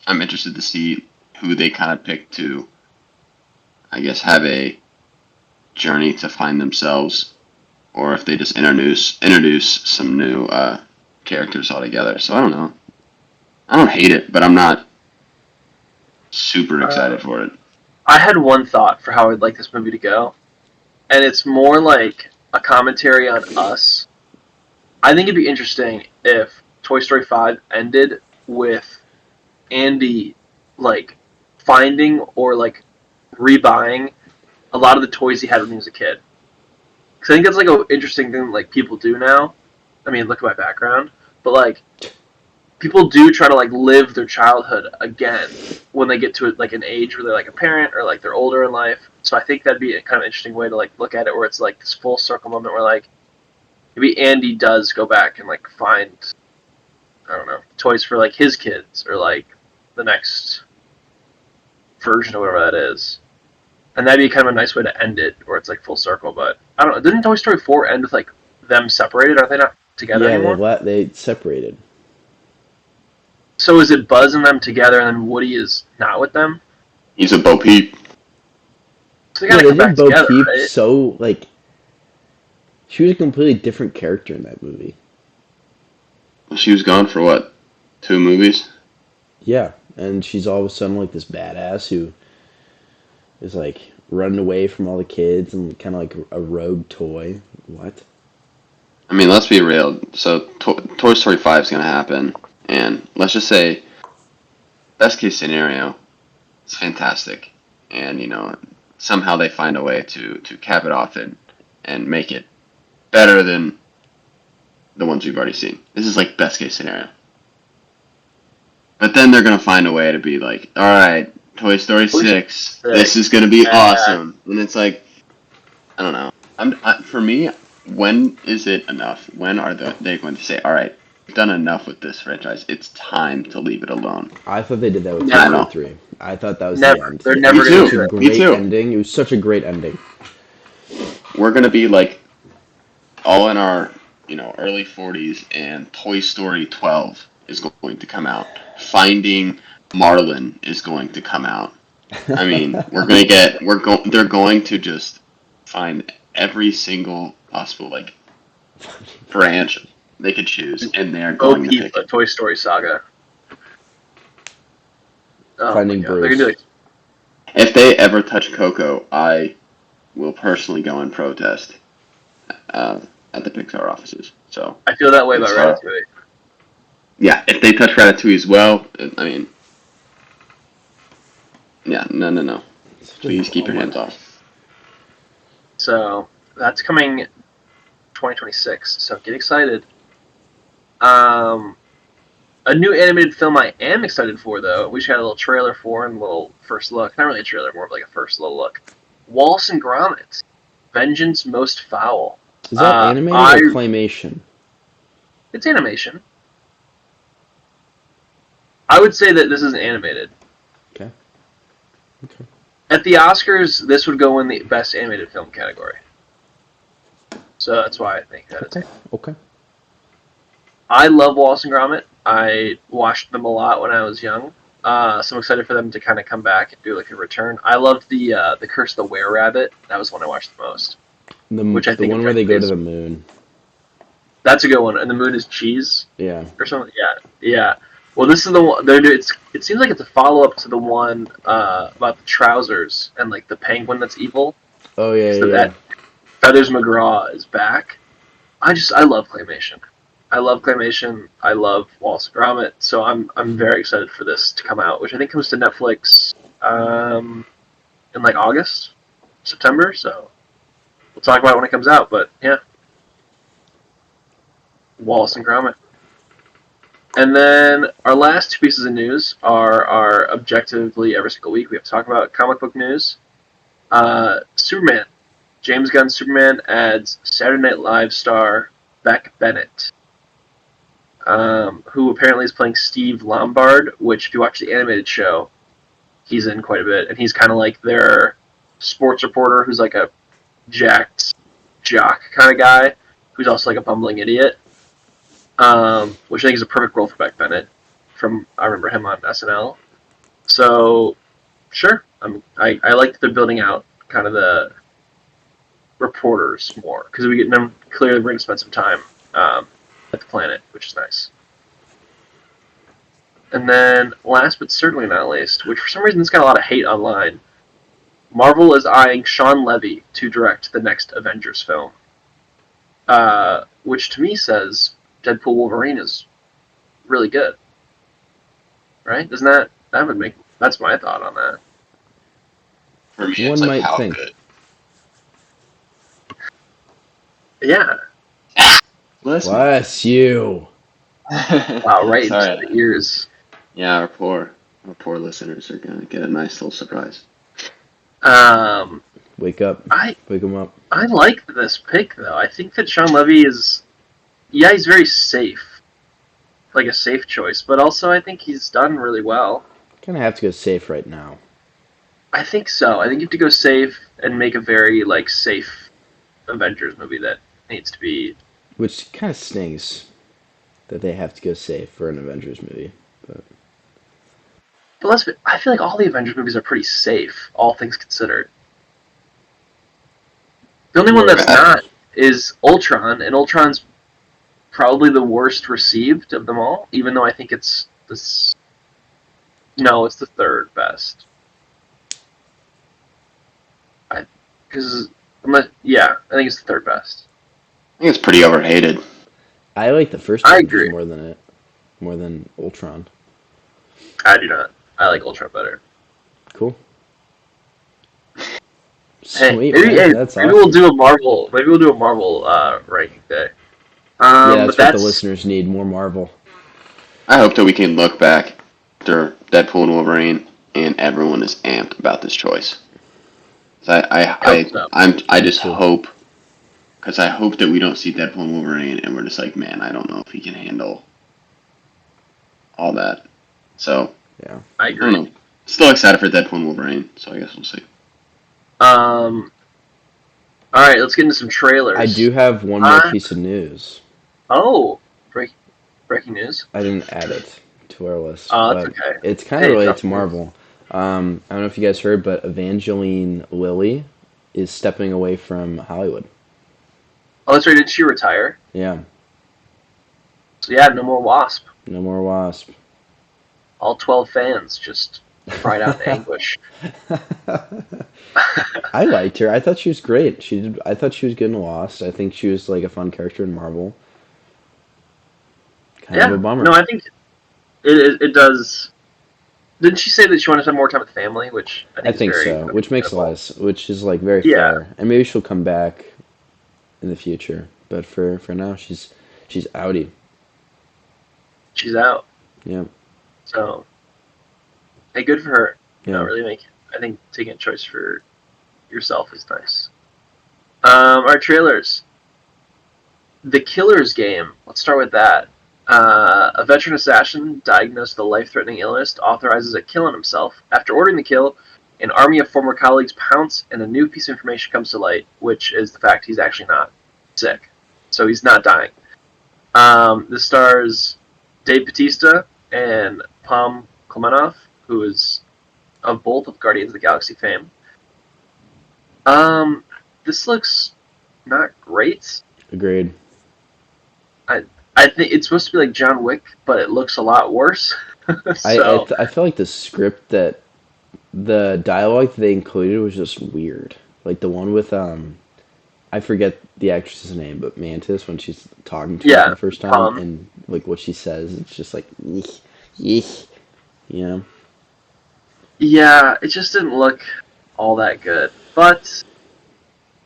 I'm interested to see who they kind of pick to, I guess, have a journey to find themselves, or if they just introduce some new characters altogether. So I don't know. I don't hate it, but I'm not super uh, excited for it. I had one thought for how I'd like this movie to go, and it's more like a commentary on us. I think it'd be interesting if Toy Story 5 ended with Andy like finding or like rebuying a lot of the toys he had when he was a kid. Because I think that's like an interesting thing like people do now. I mean, look at my background, but like people do try to like live their childhood again when they get to like an age where they're like a parent or like they're older in life. So I think that'd be a kind of interesting way to like look at it, where it's like this full circle moment where like maybe Andy does go back and like find, I don't know, toys for like his kids or like the next version or whatever that is. And that'd be kind of a nice way to end it, where it's like full circle. But I don't know. Didn't Toy Story 4 end with like them separated? Are they not together Yeah, anymore? they separated. So is it Buzz and them together, and then Woody is not with them? He's a Bo Peep. So they No, gotta they come did back Bo together, Peep right? so like she was a completely different character in that movie. She was gone for what? 2 movies? Yeah, and she's all of a sudden like this badass who is like running away from all the kids and kind of like a rogue toy. What? I mean, let's be real. So, Toy Story 5 is going to happen, and let's just say, best case scenario, it's fantastic. And, somehow they find a way to cap it off and make it better than the ones we've already seen. This is like best case scenario. But then they're going to find a way to be like, all right, Toy Story 6, this is going to be awesome. And it's like, I don't know. For me, when is it enough? When are they going to say, all right, we've done enough with this franchise. It's time to leave it alone. I thought they did that with Toy I Never, Story don't. 3. I thought that was the never. end. They're It never Me was gonna too. such a do it. Me great too. ending. It was such a great ending. We're going to be like all in our, early 40s, and Toy Story 12 is going to come out. Finding Marlin is going to come out. I mean, they're going to just find every single possible like branch they could choose, and they're Bo going to Peep, pick a it. Toy Story saga. Oh my Finding god, they're gonna do Bruce. like. If they ever touch Coco, I will personally go and protest uh, at the Pixar offices. So I feel that way about Pixar, Ratatouille. yeah, if they touch Ratatouille as well, I mean, yeah, no, no, no. Such a Please keep your bummer. hands off. So that's coming 2026. So get excited. Um, a new animated film I am excited for, though, we just had a little trailer for and a little first look. Not really a trailer, more of like a first little look. Wallace and Gromit, Vengeance Most Foul. Is that animated I or claymation? It's animation. I would say that this is animated. Okay. Okay. At the Oscars, this would go in the best animated film category. So that's why I think that it's. Okay. Okay. I love Wallace and Gromit. I watched them a lot when I was young. So I'm excited for them to kind of come back and do like a return. I loved the Curse of the Were Rabbit. That was one I watched the most, which I The think one where they objectively go to is the moon. that's a good one. And the moon is cheese Yeah. or something. Yeah, yeah. Well, this is the one. It seems like it's a follow up to the one about the trousers and like the penguin that's evil. Oh yeah, So yeah. that Feathers McGraw is back. I love claymation. I love claymation. I love Wallace and Gromit. So I'm very excited for this to come out, which I think comes to Netflix in like August, September. So we'll talk about it when it comes out. But yeah, Wallace and Gromit. And then our last two pieces of news are our objectively every single week we have to talk about comic book news. Superman. James Gunn's Superman adds Saturday Night Live star Beck Bennett, who apparently is playing Steve Lombard, which, if you watch the animated show, he's in quite a bit. And he's kind of like their sports reporter who's like a jacked jock kind of guy who's also like a bumbling idiot, which I think is a perfect role for Beck Bennett. I remember him on SNL. So, sure. I like that they're building out kind of the reporters more because we get them clearly we're going to spend some time at the planet, which is nice. And then, last but certainly not least, which for some reason has got a lot of hate online, Marvel is eyeing Sean Levy to direct the next Avengers film, which to me says Deadpool Wolverine is really good, right? Doesn't that would make that's my thought on that. For me, One it's like might how think. good. Yeah, Listen. Bless you. wow, right Sorry. into the ears. Yeah, our poor listeners are gonna get a nice little surprise. Wake up. I Wake them up. I like this pick though. I think that Sean Levy is, yeah, he's very safe, like a safe choice, but also I think he's done really well. Kind of have to go safe right now. I think so. I think you have to go safe and make a very like safe Avengers movie that needs to be. Which kind of stings that they have to go safe for an Avengers movie. But I feel like all the Avengers movies are pretty safe, all things considered. The only one Well, that's not is Ultron, and Ultron's probably the worst received of them all. Even though I think it's this. No, it's the third best. Because yeah, I think it's the third best. I think it's pretty overhated. I like the first I Avengers agree. more than Ultron. I do not. I like Ultron better. Cool. Hey, Sweet, maybe, man. That's maybe awesome. we'll do a Marvel. Maybe we'll do a Marvel ranking day. Yeah, But that's what the listeners need. More Marvel. I hope that we can look back after Deadpool and Wolverine, and everyone is amped about this choice. I just too. hope, because I hope that we don't see Deadpool and Wolverine, and we're just like, man, I don't know if he can handle all that. So I I agree. don't know. Still excited for Deadpool and Wolverine, so I guess we'll see. All right, let's get into some trailers. I do have one more piece of news. Oh, breaking news. I didn't add it to our list, Oh, but that's okay. it's kind of Hey, related drop to news. Marvel. I don't know if you guys heard, but Evangeline Lilly is stepping away from Hollywood. Oh, that's right. Did she retire? Yeah, So yeah, no more Wasp. no more Wasp. All 12 fans just cried out in anguish. I liked her. I thought she was great. I thought she was good in Lost. I think she was like a fun character in Marvel. Kind of a bummer. No, I think it does. Didn't she say that she wanted to spend more time with family, which I I think is think very so, which makes a lot which is like very Yeah. fair. And maybe she'll come back in the future. But for now, she's outie. She's out. Yeah. So, hey, good for her. Yeah. I think taking a choice for yourself is nice. Our trailers. The Killer's Game. Let's start with that. A veteran assassin diagnosed with a life-threatening illness authorizes a kill on himself. After ordering the kill, an army of former colleagues pounce, and a new piece of information comes to light, which is the fact he's actually not sick. So he's not dying. This stars Dave Bautista and Palm Klemenov, who is of both of Guardians of the Galaxy fame. This looks not great. Agreed. I think it's supposed to be like John Wick, but it looks a lot worse. So I felt like the script that the dialogue that they included was just weird. Like the one with I forget the actress's name, but Mantis when she's talking to her for yeah, the first time Tom. and like what she says, it's just like eek, eek, you know. Yeah, it just didn't look all that good. But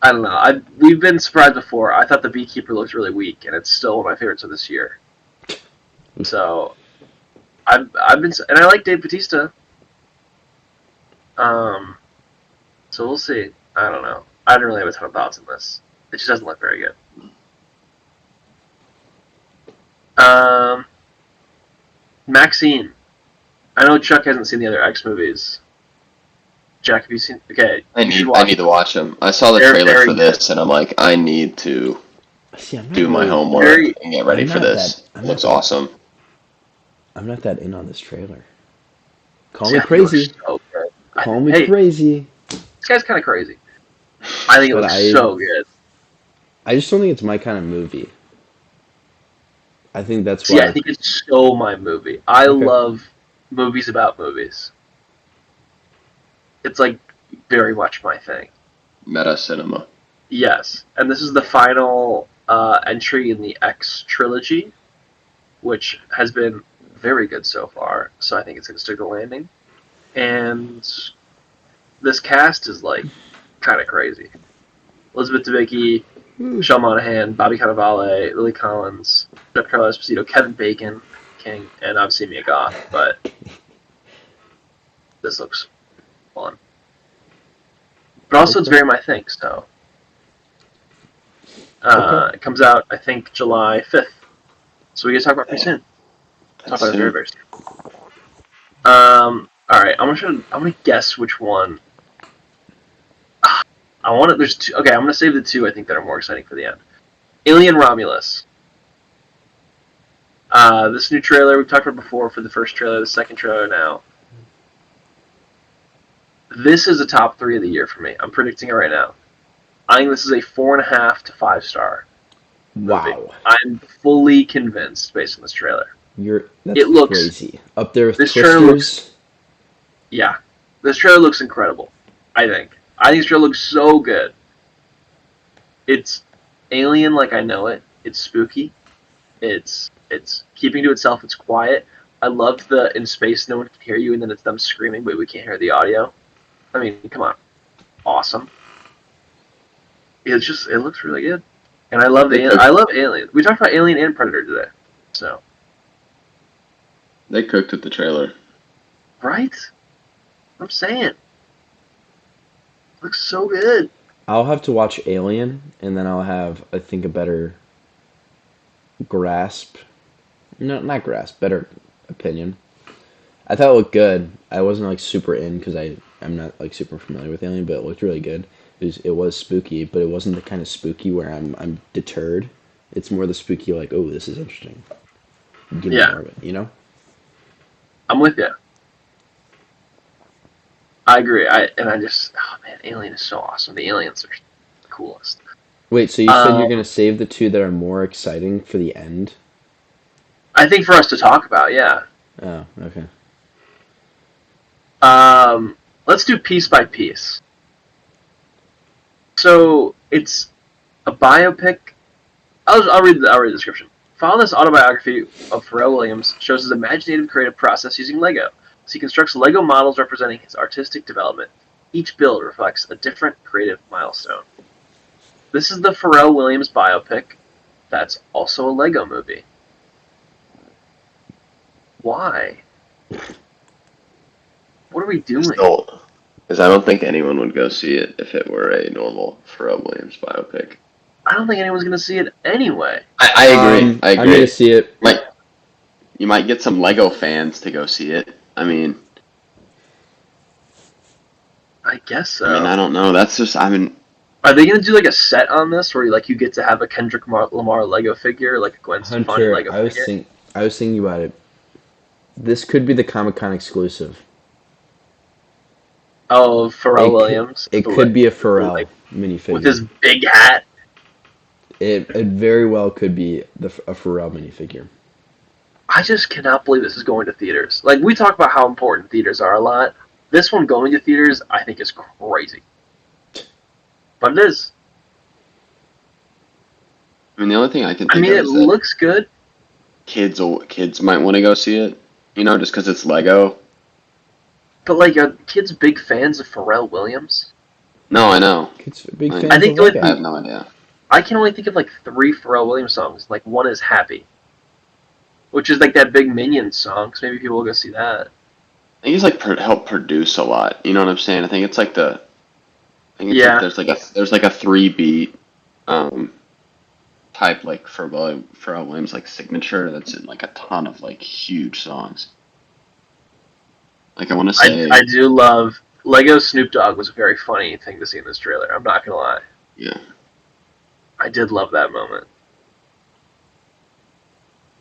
I don't know. We've been surprised before. I thought the Beekeeper looked really weak, and it's still one of my favorites of this year. So I've been and I like Dave Bautista. Um, so we'll see. I don't know. I don't really have a ton of thoughts on this. It just doesn't look very good. Um, Maxine. I know Chuck hasn't seen the other X movies. Jack, have you seen? Okay, I you should need I watch need them. to watch them. I saw the They're trailer very for good. this, and I'm like, I need to See, I'm not do my really. homework Very. and get ready for this. I'm It not looks that. awesome. I'm not that in on this trailer. Call See, me I think it looks crazy. so good. Call me Hey, crazy. this guy's kind of crazy. I think it But looks so good. I just don't think it's my kind of movie. I think that's See, I why. think it's so my movie. I Okay. love movies about movies. It's like very much my thing. Meta cinema. Yes, and this is the final entry in the X trilogy, which has been very good so far. So I think it's going to stick the landing. And this cast is like kind of crazy. Elizabeth Debicki, Michelle Monaghan, Bobby Cannavale, Lily Collins, Giancarlo Esposito, Kevin Bacon, King, and obviously Mia Goth. But this looks fun. But also, it's Okay. very my thing. So Okay. it comes out, I think, July 5th. So we get to talk about it pretty soon. Talk That's about it very, soon. very soon. All right. I'm gonna guess which one. I want it. There's two. Okay, I'm gonna save the two I think that are more exciting for the end. Alien Romulus. This new trailer we've talked about before for the first trailer, the second trailer now. This is a top 3 of the year for me. I'm predicting it right now. I think this is a 4.5 to 5 star movie. Wow. I'm fully convinced based on this trailer. That's It looks. crazy. Up there with This trailer looks. Twisters. Yeah, this trailer looks incredible. I think. I think this trailer looks so good. It's alien like I know it. It's spooky. It's keeping to itself. It's quiet. I loved the in space no one can hear you, and then it's them screaming, but we can't hear the audio. I mean, come on, awesome. It looks really good, and I love They I cooked love Alien. We talked about Alien and Predator today, so they cooked with the trailer. right. I'm saying, it looks so good. I'll have to watch Alien, and then I'll have, I think, a better grasp. No, not grasp. Better opinion. I thought it looked good. I wasn't like super in because I'm not like super familiar with Alien, but it looked really good. It was spooky, but it wasn't the kind of spooky where I'm deterred. It's more the spooky like, oh, this is interesting. Give me Yeah, more of it, you know? I'm with you. I agree. I just oh man, Alien is so awesome. The aliens are the coolest. Wait, so you said you're Um, gonna save the two that are more exciting for the end? I think for us to talk about, yeah. Oh, okay. Let's do piece by piece. So it's a biopic. I'll read the description. Following this autobiography of Pharrell Williams shows his imaginative creative process using Lego, as he constructs Lego models representing his artistic development. Each build reflects a different creative milestone. This is the Pharrell Williams biopic that's also a Lego movie. Why? What are we Just doing? don't, because I don't think anyone would go see it if it were a normal Pharrell Williams biopic. I don't think anyone's going to see it anyway. I agree. I I'm gonna agree. see it. Like you might get some Lego fans to go see it. I guess I mean, so. I don't know. That's just. I mean, Are they going to do like a set on this where you get to have a Kendrick Lamar Lego figure, like a Gwen Stefani Hunter, Lego figure? I was thinking about it. This could be the Comic Con exclusive. Oh, Pharrell Williams It could be a Pharrell like, with his minifigure. big hat. It very well could be a Pharrell minifigure. I just cannot believe this is going to theaters. Like, we talk about how important theaters are a lot. This one going to theaters, I think, is crazy. But it is. I mean, the only thing I can I think mean, of it is that looks good, kids might want to go see it. Just because it's Lego. but, like, are kids big fans of Pharrell Williams? No, I know. Kids are big I, I fans think of I Lego. have no idea. I can only think of, like, 3 Pharrell Williams songs. Like, one is Happy, which is, like, that big Minions song, so maybe people will go see that. I think he's like helped produce a lot. You know what I'm saying? I think it's like Yeah. there's like a 3 beat type like Pharrell Williams like signature that's in like a ton of like huge songs. Like I want to say, I do love Lego Snoop Dogg was a very funny thing to see in this trailer. I'm not gonna lie. yeah. I did love that moment.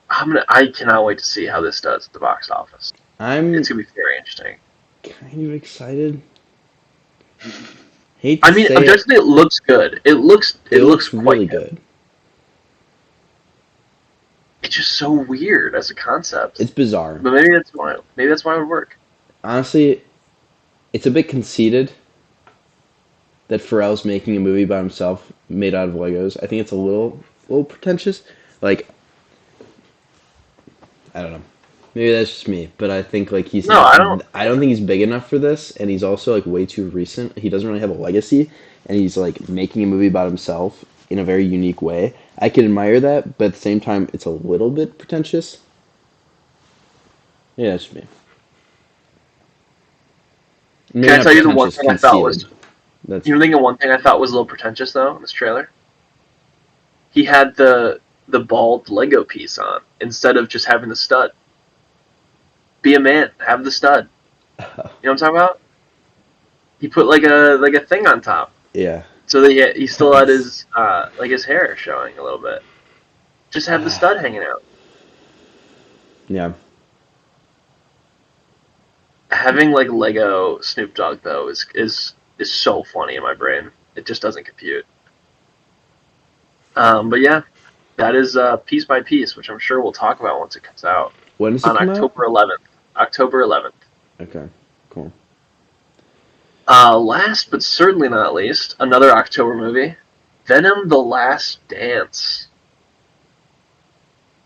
I cannot wait to see how this does at the box office. I'm It's gonna be very interesting. kind of excited. Hate to I mean, say it, objectively, it looks good. It looks quite really good. good. It's just so weird as a concept. It's bizarre. But maybe that's why. Maybe that's why it would work. Honestly, it's a bit conceited that Pharrell's making a movie by himself made out of Legos. I think it's a little pretentious. Like, I don't know. Maybe that's just me, but I think like he's No, not. I don't. I don't think he's big enough for this, and he's also like way too recent. He doesn't really have a legacy, and he's like making a movie about himself in a very unique way. I can admire that, but at the same time, it's a little bit pretentious. Yeah, that's just me. Maybe Can I not tell you the one pretentious, thing I thought was? conceited. That's You know, think of one thing I thought was a little pretentious though in this trailer. He had the bald Lego piece on instead of just having the stud. Be a man, have the stud. You know what I'm talking about? He put like a thing on top, yeah. so that he still had his like his hair showing a little bit. Just have the stud hanging out. Yeah. Having like Lego Snoop Dogg though is so funny in my brain. It just doesn't compute. But yeah, that is Piece by Piece, which I'm sure we'll talk about once it comes out When does it on come out? October 11th. October 11th. Okay. Cool. Last but certainly not least, another October movie, Venom: The Last Dance.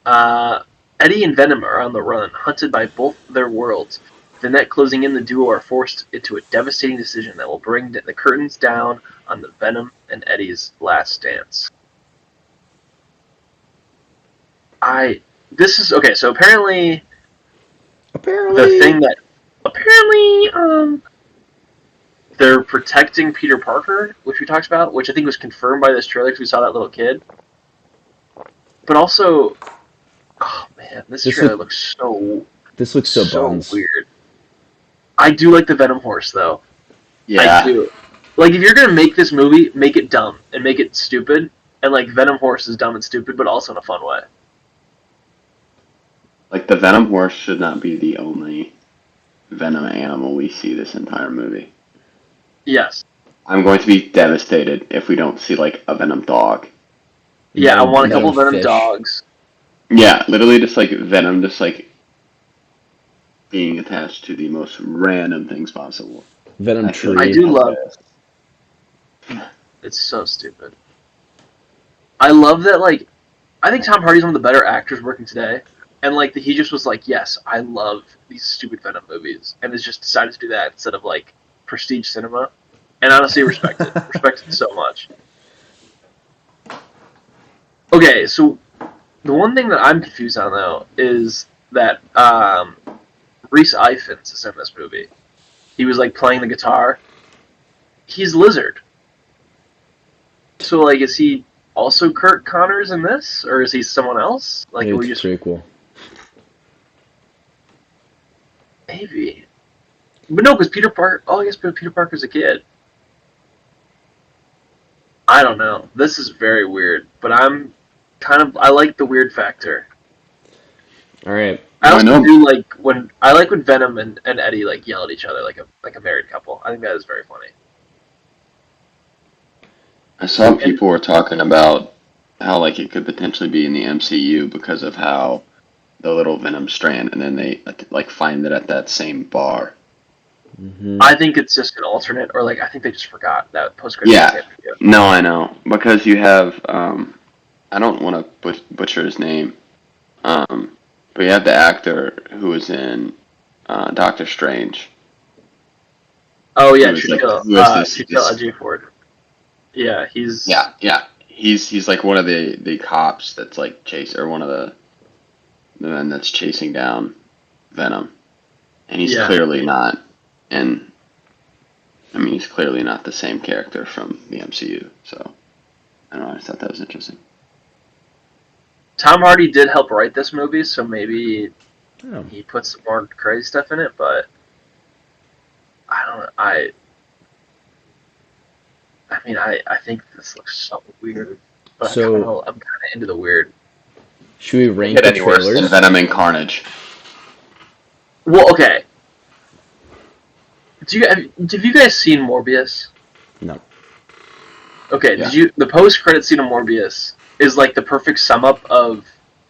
Eddie and Venom are on the run, hunted by both their worlds. With the net closing in, the duo are forced into a devastating decision that will bring the curtains down on the Venom and Eddie's last dance. This is okay. So apparently, the thing that they're protecting Peter Parker, which we talked about, which I think was confirmed by this trailer because we saw that little kid. But also, oh man, this trailer looks so buns. weird. I do like the Venom horse though. Yeah. I do. Like if you're gonna make this movie, make it dumb and make it stupid, and like Venom horse is dumb and stupid, but also in a fun way. Like the Venom horse should not be the only Venom animal we see this entire movie. Yes. I'm going to be devastated if we don't see like a Venom dog. Yeah, I want a couple Venom Venom fish. dogs. Yeah, literally just like Venom just like being attached to the most random things possible. Venom feel tree. I do love. It's so stupid. I love that. Like, I think Tom Hardy's one of the better actors working today, and like he just was like, yes, I love these stupid Venom movies, and has just decided to do that instead of like prestige cinema. And honestly, respect it. Respect it so much. Okay, so the one thing that I'm confused on though is that Rhys Ifans is in this movie. He was like playing the guitar. He's Lizard. So like, is he also Kurt Connors in this, or is he someone else? Like, Maybe we it's just prequel. maybe, but no, because Peter Parker. Oh, I guess Peter Parker's a kid. I don't know. This is very weird, but I like the weird factor. All right. I also know. do like when Venom and Eddie like yell at each other like a married couple. I think that is very funny. I saw people were talking about how like it could potentially be in the MCU because of how the little Venom strand, and then they like find it at that same bar. Hmm. I think it's just an alternate, or like I think they just forgot that post-credit Yeah, scene. no, I know because you have I don't want to butcher his name, but you have the actor who was in Doctor Strange, Oh yeah, who is like Chichill, who is Chichill this Ejiofor. Yeah, he's yeah he's like one of the cops that's like chase or one of the men that's chasing down Venom, and he's yeah. clearly not, and I mean he's clearly not the same character from the MCU, so I don't know, I just thought that was interesting. Tom Hardy did help write this movie, so maybe Oh. he put some more crazy stuff in it. But I don't know. I mean, I think this looks so weird. But So I'm kind of into the weird. should we Can't rank get the any worse than trailers? Venom and Carnage. Well, okay. Have you guys seen Morbius? No. Okay, Yeah. the post credit scene of Morbius is like the perfect sum up of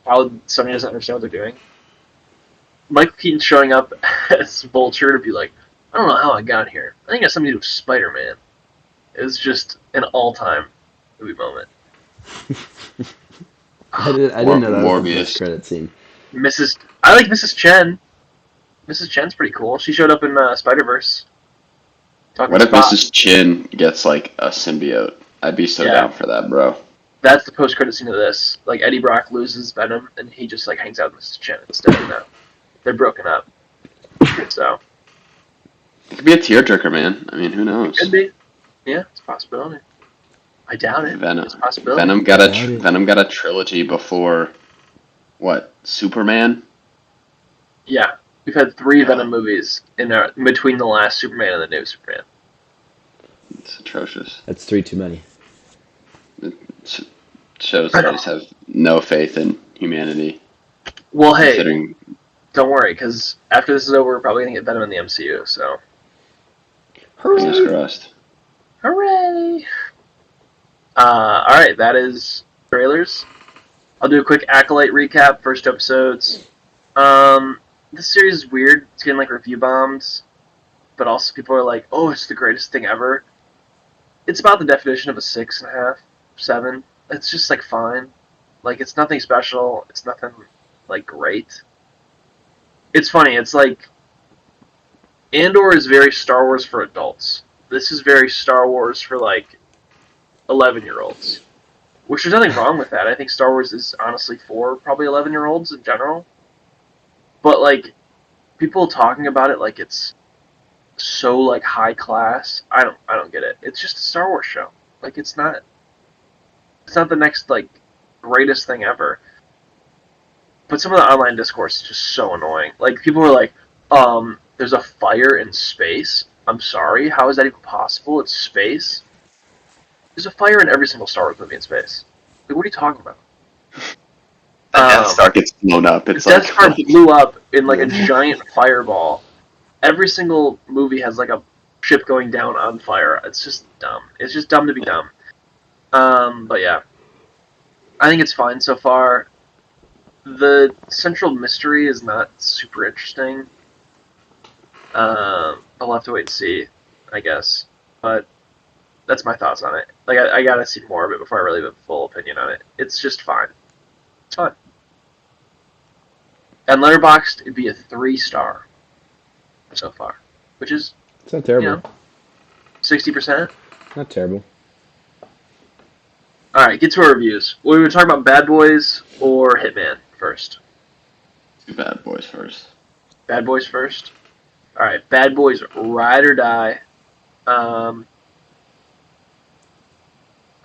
how Sony doesn't understand what they're doing. Michael Keaton showing up as Vulture to be like, I don't know how I got here. I think it has something to do with Spider-Man. It was just an all-time movie moment. I didn't know that was the post Morbius. credit scene. I like Mrs. Chen. Mrs. Chen's pretty cool. She showed up in Spider-Verse. Talking What to if Spot. Mrs. Chin gets like a symbiote? I'd be so Yeah, down for that, bro. that's the post-credit scene of this. Like Eddie Brock loses Venom, and he just like hangs out with Mrs. Chen instead. Now they're broken up. So It could be a tearjerker, man. I mean, who it could knows? be. Yeah, it's a possibility. I doubt it. Venom. It's a possibility. Venom got Doubt it. Venom got a trilogy before what? Superman. Yeah, we've had 3 God, Venom movies in between the last Superman and the new Superman. it's atrocious. That's 3 too many. It shows that I just have no faith in humanity. Well, hey, Considering, don't worry, because after this is over, we're probably gonna get Venom in the MCU. So, fingers Hooray! crossed. hooray! All right, that is trailers. I'll do a quick Acolyte recap. First episodes. This series is weird. It's getting like review bombs, but also people are like, "Oh, it's the greatest thing ever." It's about the definition of a 6.5, 7. It's just like fine. Like it's nothing special. It's nothing like great. It's funny. It's like Andor is very Star Wars for adults. This is very Star Wars for like 11-year-olds. Which there's nothing wrong with that. I think Star Wars is honestly for probably 11-year-olds in general. But like people talking about it like it's so like high class. I don't get it. It's just a Star Wars show. Like it's not the next like greatest thing ever. But some of the online discourse is just so annoying. Like people are like, there's a fire in space. I'm sorry, how is that even possible? It's space. There's a fire in every single Star Wars movie in space. Like, what are you talking about? The Death Star gets blown up. It's Death like, Star blew up in like a giant fireball. Every single movie has like a ship going down on fire. It's just dumb. It's just dumb to be dumb. But yeah, I think it's fine so far. The central mystery is not super interesting. I'll have to wait and see, I guess. But that's my thoughts on it. Like I gotta see more of it before I really have a full opinion on it. It's just fine. It's fine. And Letterboxd, it'd be a 3-star so far, which is It's not terrible. 60%. Not terrible. All right, get to our reviews. We were talking about Bad Boys or Hitman first. two Bad Boys first. Bad Boys first. All right, Bad Boys Ride or Die. Oh,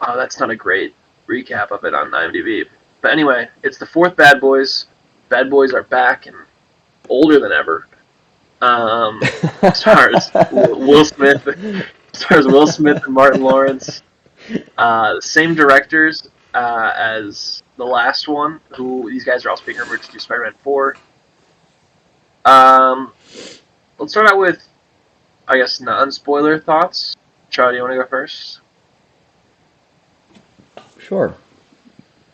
that's not a great recap of it on IMDb. But anyway, it's the 4th Bad Boys. Bad Boys are back and older than ever. Stars Will Smith. Stars Will Smith and Martin Lawrence. Same directors as the last one. Who these guys are also being rumored to do Spider-Man 4. Let's start out with, I guess, non-spoiler thoughts. Charlie, do you want to go first? Sure.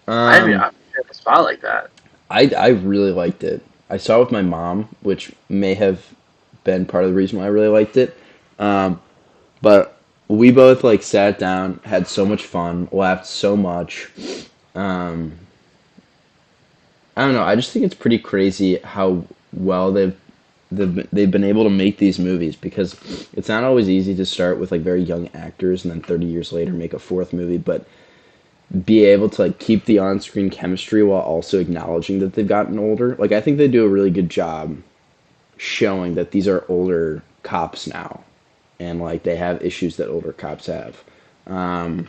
I mean, I'm in a spot like that. I really liked it. I saw it with my mom, which may have been part of the reason why I really liked it. Um, but we both like sat down, had so much fun, laughed so much. Um, I don't know. I just think it's pretty crazy how well they've been able to make these movies because it's not always easy to start with like very young actors and then 30 years later make a fourth movie, but be able to like keep the on-screen chemistry while also acknowledging that they've gotten older. Like I think they do a really good job showing that these are older cops now and like they have issues that older cops have. Um,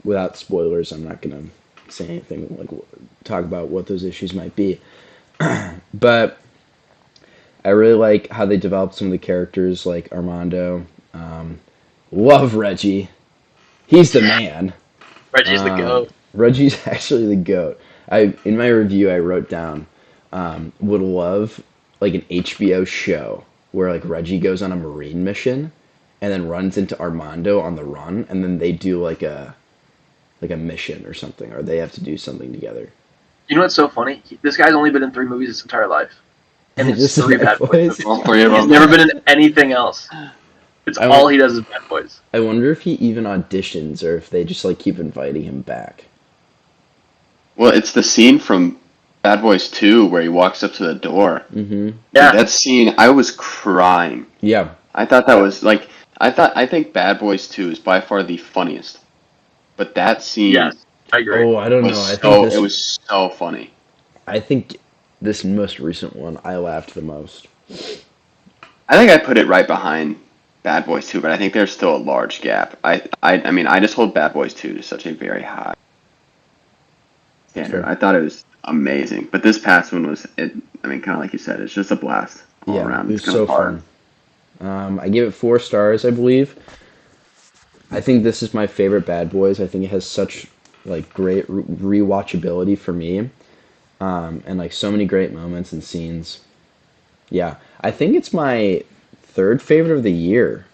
Without spoilers, I'm not gonna say anything like talk about what those issues might be. But I really like how they developed some of the characters, like Armando. Um, Love Reggie. He's the man. Reggie's the goat. Reggie's actually the goat. I in my review I wrote down would love like an HBO show where like Reggie goes on a marine mission and then runs into Armando on the run and then they do like a mission or something or they have to do something together. You know what's so funny? This guy's only been in 3 movies his entire life, and it's Just the 3 Bad Bad Boys Boys. movies. All three of He's them. never been in anything else. It's I all won- he does is Bad Boys. I wonder if he even auditions or if they just like keep inviting him back. Well, it's the scene from Bad Boys 2 where he walks up to the door. Mm-hmm. Yeah, Dude, that scene, I was crying. Yeah. I thought that was like, I think Bad Boys 2 is by far the funniest. But that scene yes, I agree. Oh, I don't know. was it was so funny. I think this most recent one I laughed the most. I think I put it right behind Bad Boys 2, but I think there's still a large gap. I mean, I just hold Bad Boys 2 to such a very high standard. Sure. I thought it was amazing, but this past one was it. I mean, kind of like you said, it's just a blast all Yeah, around. it It's was kind so of hard. fun. I give it 4 stars, I believe. I think this is my favorite Bad Boys. I think it has such like great rewatchability for me, and like so many great moments and scenes. Yeah, I think it's my third favorite of the year.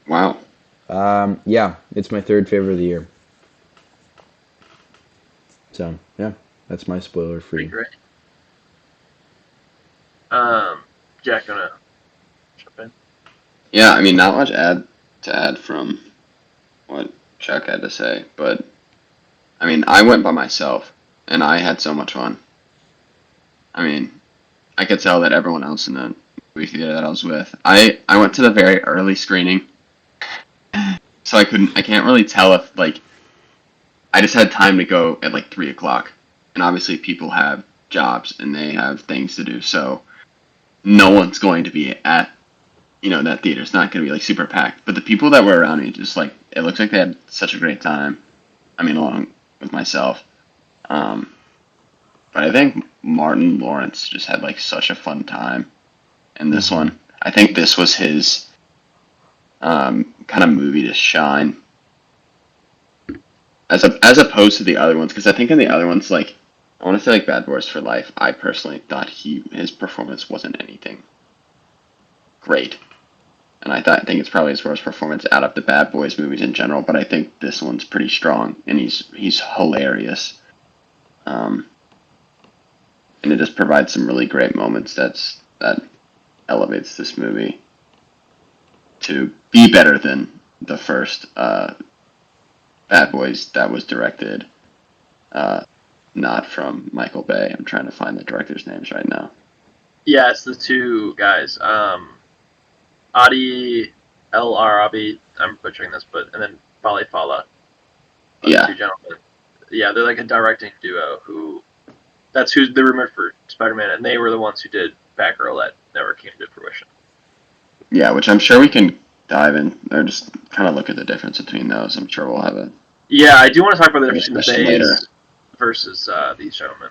Wow. Yeah, it's my third favorite of the year. So yeah, that's my spoiler Pretty free. great. Jack, gonna jump in? Yeah, I mean, not much to add from what Chuck had to say, but I mean, I went by myself and I had so much fun. I mean, I could tell that everyone else in the movie theater that I was with, I went to the very early screening, so I can't really tell if like I just had time to go at like 3 o'clock, and obviously people have jobs and they have things to do, so no one's going to be at that theater. It's not going to be like super packed, but the people that were around me just like it looks like they had such a great time. I mean, along with myself. Um, but I think Martin Lawrence just had like such a fun time in this Mhm. one. I think this was his kind of movie to shine as opposed to the other ones, because I think in the other ones, like I want to say like Bad Boys for Life, I personally thought his performance wasn't anything great, and I think it's probably his worst performance out of the Bad Boys movies in general. But I think this one's pretty strong, and he's hilarious, um, and it just provides some really great moments that elevates this movie to be better than the first Bad Boys that was directed. Uh, Not from Michael Bay. I'm trying to find the director's names right now. Yeah, it's the 2 guys. Adi El Arabi. I'm butchering this, but and then Bali Fala. The Yeah, 2 gentlemen. Yeah, they're like a directing duo who. That's who they were for Spider-Man, and they were the ones who did Batgirl that never came to fruition. yeah, which I'm sure we can dive in or just kind of look at the difference between those. I'm sure we'll have a Yeah, I do want to talk about the difference between discussion the later. Bays versus these gentlemen.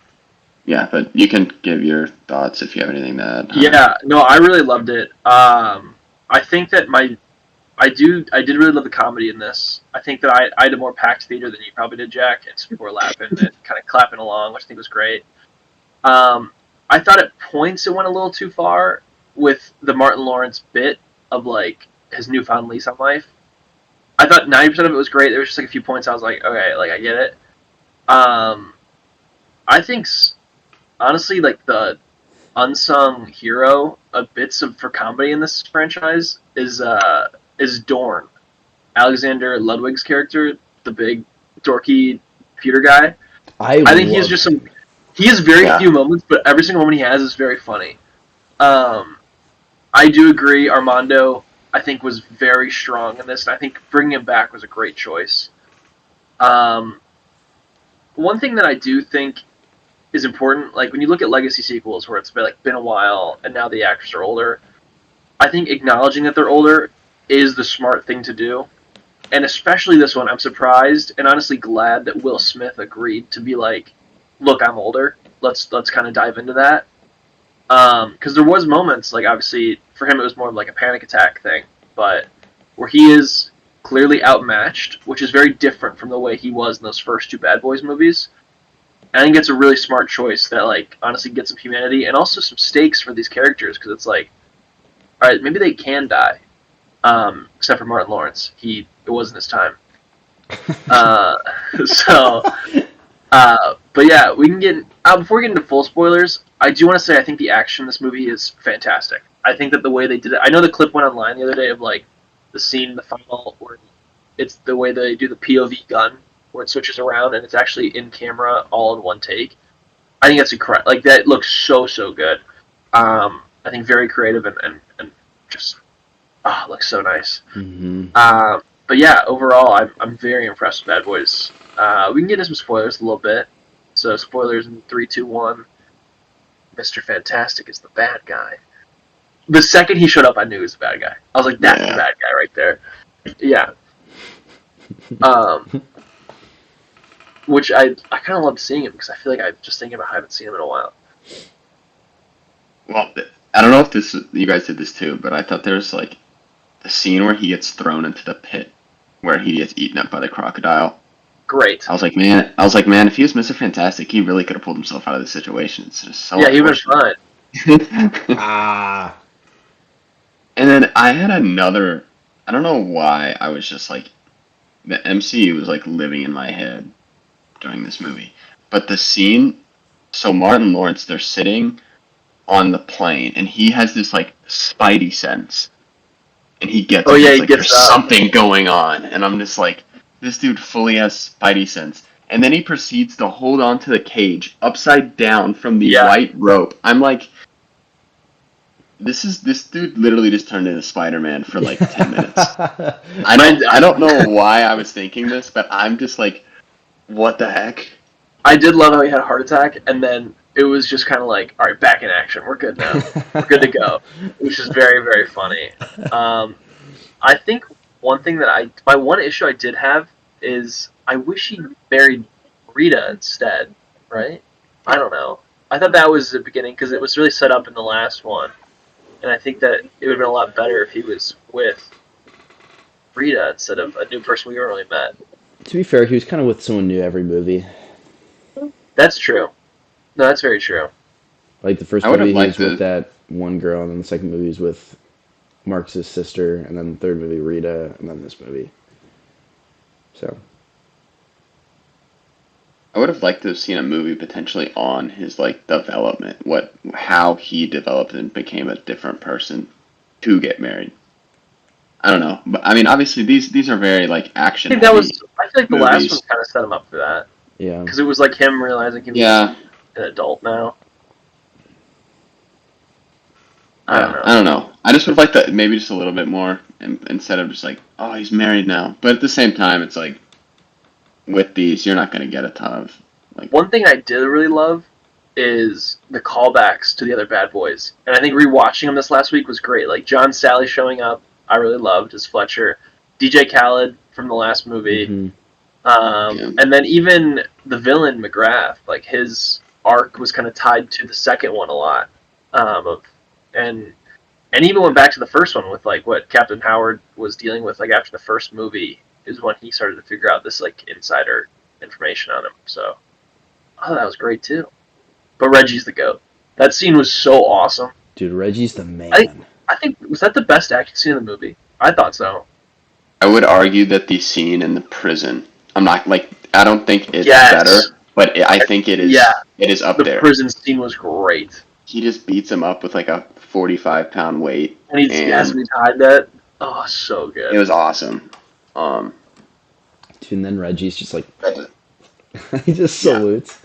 Yeah, but you can give your thoughts if you have anything to add. Yeah, no, I really loved it. I think that I did really love the comedy in this. I think that I had a more packed theater than you probably did, Jack, and so people were laughing and kind of clapping along, which I think was great. I thought at points it went a little too far with the Martin Lawrence bit of like his newfound lease on life. I thought 90% of it was great. There was just like a few points I was like, okay, like I get it. Um, I think honestly, like the unsung hero of bits of for comedy in this franchise is Dorn, Alexander Ludwig's character, the big dorky computer guy. I I think he's love just him. some. He has very Yeah. few moments, but every single moment he has is very funny. Um, I do agree. Armando, I think, was very strong in this, and I think bringing him back was a great choice. Um, one thing that I do think is important, like when you look at legacy sequels where it's been a while and now the actors are older, I think acknowledging that they're older is the smart thing to do. And especially this one, I'm surprised and honestly glad that Will Smith agreed to be like, "Look, I'm older. Let's kind of dive into that." Because there was moments, like obviously for him it was more of like a panic attack thing, but where he is clearly outmatched, which is very different from the way he was in those first two Bad Boys movies. And I think it's a really smart choice that like honestly gets some humanity and also some stakes for these characters because it's like, all right, maybe they can die, except for Martin Lawrence. It wasn't his time. Uh, so, but yeah, we can get before we get into full spoilers. I do want to say I think the action in this movie is fantastic. I think that the way they did it. I know the clip went online the other day of like the scene in the final where it's the way they do the POV gun where it switches around and it's actually in camera all in one take. I think that's incredible. Like that looks so good. I think very creative and just looks so nice. Hmm. But yeah, overall, I'm very impressed with Bad Boys. We can get into some spoilers a little bit. So spoilers in 3, 2, 1. Mr. Fantastic is the bad guy. The second he showed up, I knew he was the bad guy. I was like, that's the Yeah. bad guy right there. Yeah. Um, which I kind of loved seeing him because I feel like I just thinking about I haven't seen him in a while. Well, I don't know if you guys did this too, but I thought there's like the scene where he gets thrown into the pit where he gets eaten up by the crocodile. Great. I was like, man, if he was Mr. Fantastic, he really could have pulled himself out of the situation. It's just so Yeah, he was fine. unfortunate. Ah. And then I had another. I don't know why I was just like the MCU was like living in my head during this movie, but the scene. So Martin Lawrence, they're sitting on the plane, and he has this like spidey sense, and he gets Oh it. yeah, He's he like, gets there's something going on, and I'm just like, this dude fully has spidey sense. And then he proceeds to hold on to the cage upside down from the Yeah. white rope. I'm like, this dude literally just turned into Spider-Man for like 10 minutes. I don't know why I was thinking this, but I'm just like, what the heck? I did love how he had a heart attack, and then it was just kind of like, all right, back in action. We're good now. We're good to go, which is very funny. I think one thing that my one issue I did have is I wish he married Rita instead, right? I don't know. I thought that was the beginning because it was really set up in the last one, and I think that it would have been a lot better if he was with Rita instead of a new person we really met. To be fair, he was kind of with someone new every movie. That's true. No, that's very true. Like the first I would have movie, he liked was with to. that one girl, and then the second movie, he was with Marcus's sister, and then the third movie, Rita, and then this movie. So, I would have liked to have seen a movie potentially on his like development, how he developed and became a different person to get married. I don't know, but I mean, obviously these are very like I action think that was. heavy I feel like the last one movies. kind of set him up for that yeah. because it was like him realizing he was Yeah, an adult now. I don't yeah, know. I don't know. I just would have liked that maybe just a little bit more, instead of just like, oh, he's married now. But at the same time, it's like with these, you're not going to get a ton of like, One thing I did really love is the callbacks to the other Bad Boys, and I think rewatching them this last week was great. Like John Sally showing up, I really loved as Fletcher, DJ Khaled from the last movie, Hmm. you know, and then even the villain McGrath. Like his arc was kind of tied to the second one a lot, of and and even went back to the first one with like what Captain Howard was dealing with. Like after the first movie is when he started to figure out this like insider information on him. So that was great too. But Reggie's the goat. That scene was so awesome. Dude, Reggie's the I man. I think was that the best action scene in the movie? I thought so. I would argue that the scene in the prison, I'm not like, I don't think it's better, Yes. but I think it is. Yeah. It is up The there. prison scene was great. He just beats him up with like a 45-pound weight, And he has to be tied that. Oh, so it good. was awesome. Dude, and then Reggie's just like But he just Yeah. salutes.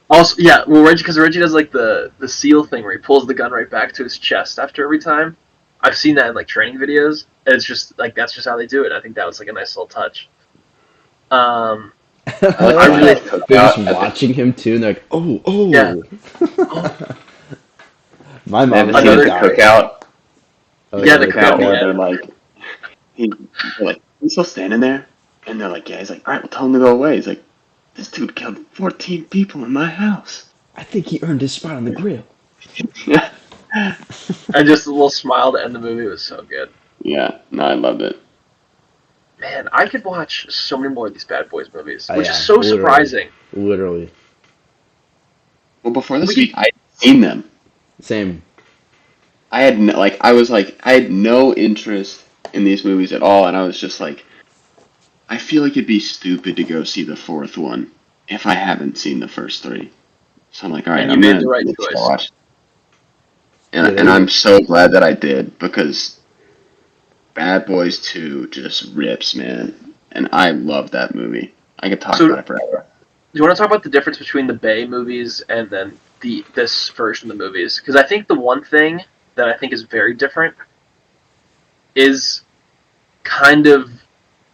Also, yeah, well, because Reggie does like the seal thing where he pulls the gun right back to his chest after every time. I've seen that in like training videos, and it's just like that's just how they do it. I think that was like a nice little touch. I I like I how really- they're just watching him too, and they're like, oh. Yeah. My they mom have was the Another- gonna die. cookout. Oh, Yeah, the Cookout cookout, where yeah. they're like, they're like, he's still standing there, and they're like, yeah. He's like, all right, well, tell him to go away. He's like, this dude killed 14 people in my house. I think he earned his spot on the grill. And just a little smile to end the movie was so good. Yeah, no, I loved it. Man, I could watch so many more of these Bad Boys movies, Oh, which yeah, is so literally. surprising. Literally. Well, before this We- week, I had seen them. Same. I had I had no interest in these movies at all, and I was just like, I feel like it'd be stupid to go see the fourth one if I haven't seen the first three. So I'm like, all right, And you I'm made gonna the right let's go choice. watch. And, Yeah, and I'm so glad that I did because Bad Boys 2 just rips, man. And I love that movie. I could talk So- about it forever. Do you want to talk about the difference between the Bay movies and then this version of the movies? Because I think the one thing that I think is very different is kind of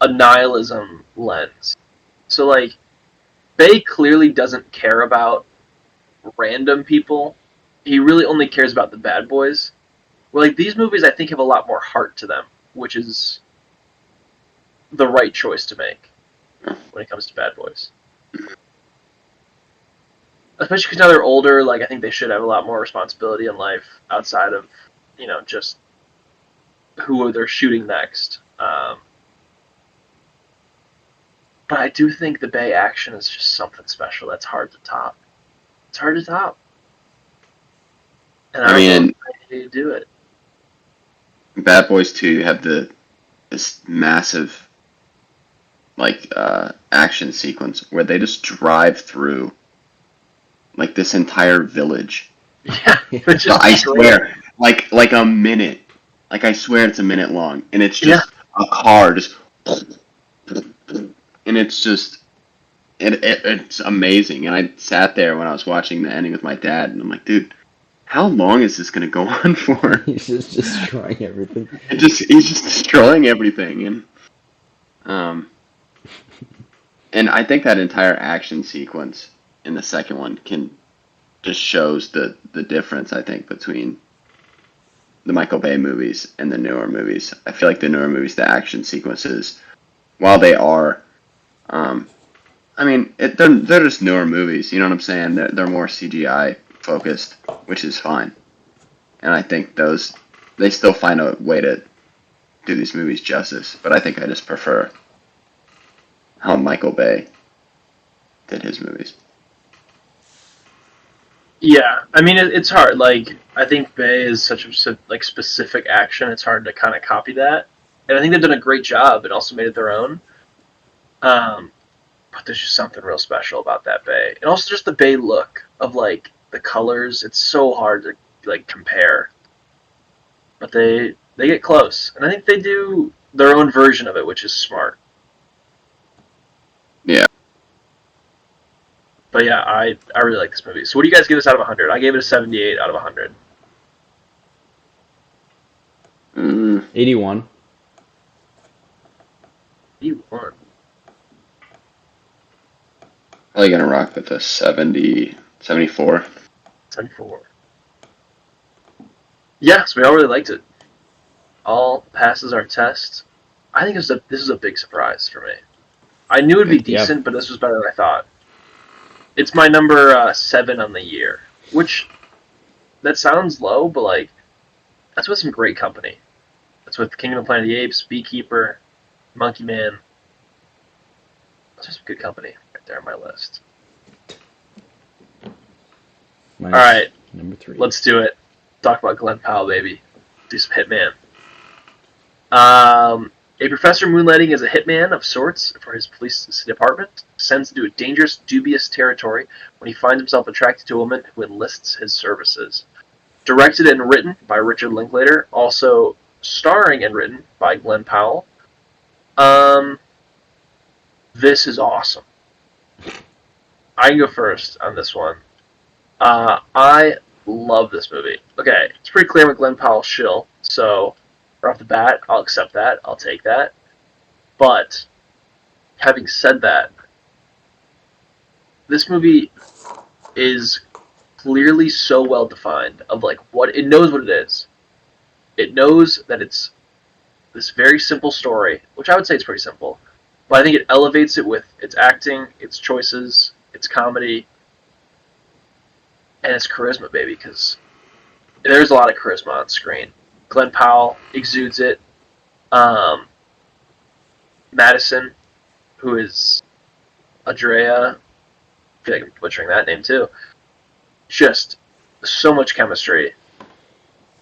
a nihilism lens. So, like, Bay clearly doesn't care about random people. He really only cares about the bad boys. Well, like, these movies, I think, have a lot more heart to them, which is the right choice to make when it comes to Bad Boys. Especially because now they're older, like, I think they should have a lot more responsibility in life outside of, just who they're shooting next. But I do think the Bay action is just something special that's hard to top. It's hard to top. And I don't know how you do it. Bad Boys 2 have this massive action sequence where they just drive through like this entire village. Yeah, it's So just I swear, like a minute. Like I swear it's a minute long, and it's just a car just, and it's just, it's amazing. And I sat there when I was watching the ending with my dad, and I'm like, dude, how long is this gonna go on for? He's just destroying everything. He's just destroying everything, and I think that entire action sequence in the second one just shows the difference, I think, between the Michael Bay movies and the newer movies. I feel like the newer movies, the action sequences, while they are, they're just newer movies. You know what I'm saying? They're more CGI focused, which is fine. And I think they still find a way to do these movies justice. But I think I just prefer how Michael Bay did his movies. Yeah, I mean it's hard. Like I think Bay is such a specific action. It's hard to kind of copy that, and I think they've done a great job and also made it their own. But there's just something real special about that Bay, and also just the Bay look of like the colors. It's so hard to like compare, but they get close, and I think they do their own version of it, which is smart. Yeah. But yeah, I really like this movie. So what do you guys give this out of 100? I gave it a 78 out of 100. 81. 81. Probably gonna rock with a 70, 74. 74. Yes, we all really liked it. All passes our test. I think this is a big surprise for me. I knew it'd be Yeah. decent, but this was better than I thought. It's my number 7 on the year, which that sounds low, but like that's with some great company. That's with Kingdom of the Planet of the Apes, Beekeeper, Monkey Man. That's just some good company right there on my list. Mine's All right, number 3. let's do it. Talk about Glenn Powell, baby. Do some Hitman. A professor moonlighting as a hitman of sorts for his police department sends into a dangerous, dubious territory when he finds himself attracted to a woman who enlists his services. Directed and written by Richard Linklater, also starring and written by Glenn Powell. This is awesome. I can go first on this one. I love this movie. Okay, it's pretty clear what Glenn Powell shill, so right off the bat, I'll accept that. I'll take that. But having said that, this movie is clearly so well defined of like what it knows what it is. It knows that it's this very simple story, which I would say it's pretty simple, but I think it elevates it with its acting, its choices, its comedy, and its charisma, baby, because there's a lot of charisma on screen. Glenn Powell exudes it. Madison, who is Andrea, I feel like I'm butchering that name too. Just so much chemistry.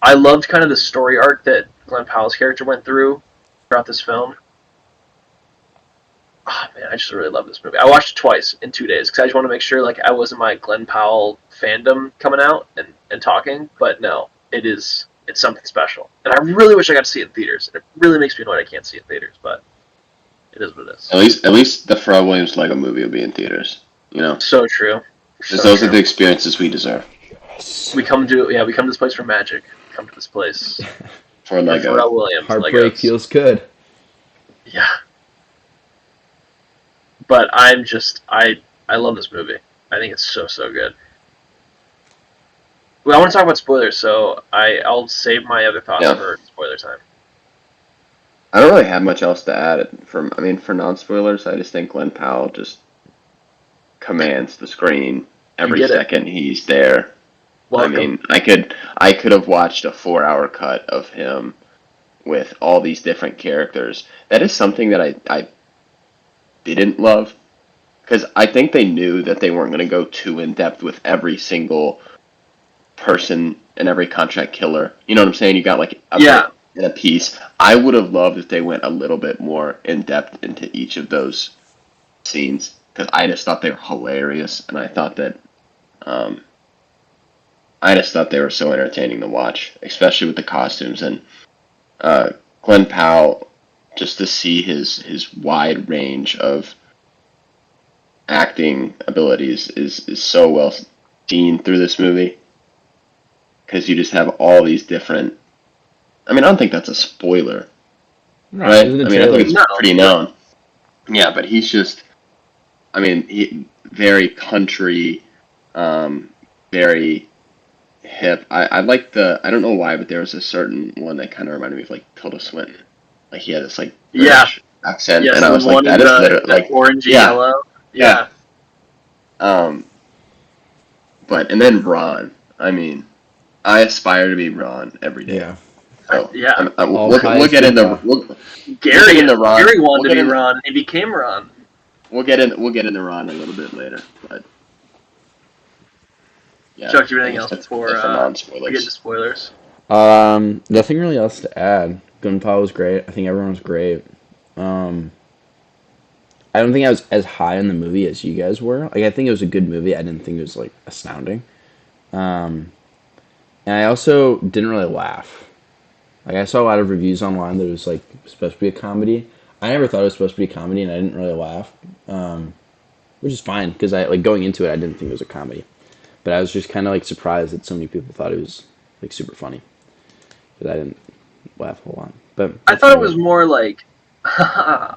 I loved kind of the story arc that Glenn Powell's character went through throughout this film. Oh man, I just really love this movie. I watched it twice in 2 days because I just want to make sure like I wasn't my Glenn Powell fandom coming out and talking. But no, it's something special, and I really wish I got to see it in theaters. It really makes me annoyed I can't see it in theaters, but it is what it is. At least the Pharrell Williams Lego Movie will be in theaters. You know, So true. because those are the experiences we deserve We come to this place for magic. We come to this place for for Lego. Pharrell Williams. Heartbreak Legos. feels good. Yeah. But I love this movie. I think it's so good. Well, I want to talk about spoilers, so I'll save my other thoughts for spoiler time. I don't really have much else to add. For non-spoilers, I just think Glenn Powell just commands the screen every second he's there. Welcome. I mean, I could have watched a 4-hour cut of him with all these different characters. That is something that I didn't love, because I think they knew that they weren't going to go too in depth with every single person and every contract killer. You know what I'm saying? You got like a bit in a piece. I would have loved if they went a little bit more in depth into each of those scenes, because I just thought they were hilarious, and I thought that I just thought they were so entertaining to watch, especially with the costumes and Glenn Powell. Just to see his wide range of acting abilities is so well seen through this movie, because you just have all these different. I mean, I don't think that's a spoiler, right? I mean, I think it's pretty known. Yeah, but he's just. I mean, very country, very hip. I like the. I don't know why, but there was a certain one that kind of reminded me of like Tilda Swinton. Like he had this like British accent, and I was like, that is literally like orange and yellow. Yeah. But and then Ron. I mean, I aspire to be Ron every day. Yeah. So, yeah. We'll get into Gary wanted to be Ron, and he became Ron. We'll get into Ron a little bit later, but yeah. Chuck, do you have anything else before we get to spoilers? Nothing really else to add. Glenn Powell was great. I think everyone was great. I don't think I was as high on the movie as you guys were. Like, I think it was a good movie. I didn't think it was like astounding. And I also didn't really laugh. Like, I saw a lot of reviews online that it was like supposed to be a comedy. I never thought it was supposed to be a comedy, and I didn't really laugh, which is fine because I like going into it. I didn't think it was a comedy, but I was just kind of like surprised that so many people thought it was like super funny. But I didn't laugh a whole lot. But I thought it was more like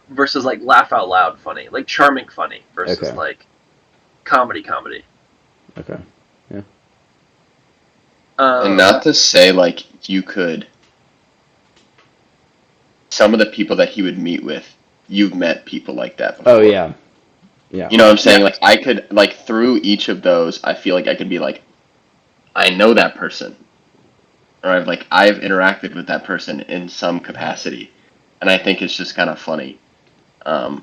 versus like laugh out loud funny, like charming funny versus like comedy. Okay. Yeah. And not to say like you could. Some of the people that he would meet with, you've met people like that before. Oh yeah. Yeah. You know what I'm saying? Like I could like through each of those, I feel like I could be like, I know that person, or I've interacted with that person in some capacity, and I think it's just kind of funny. Not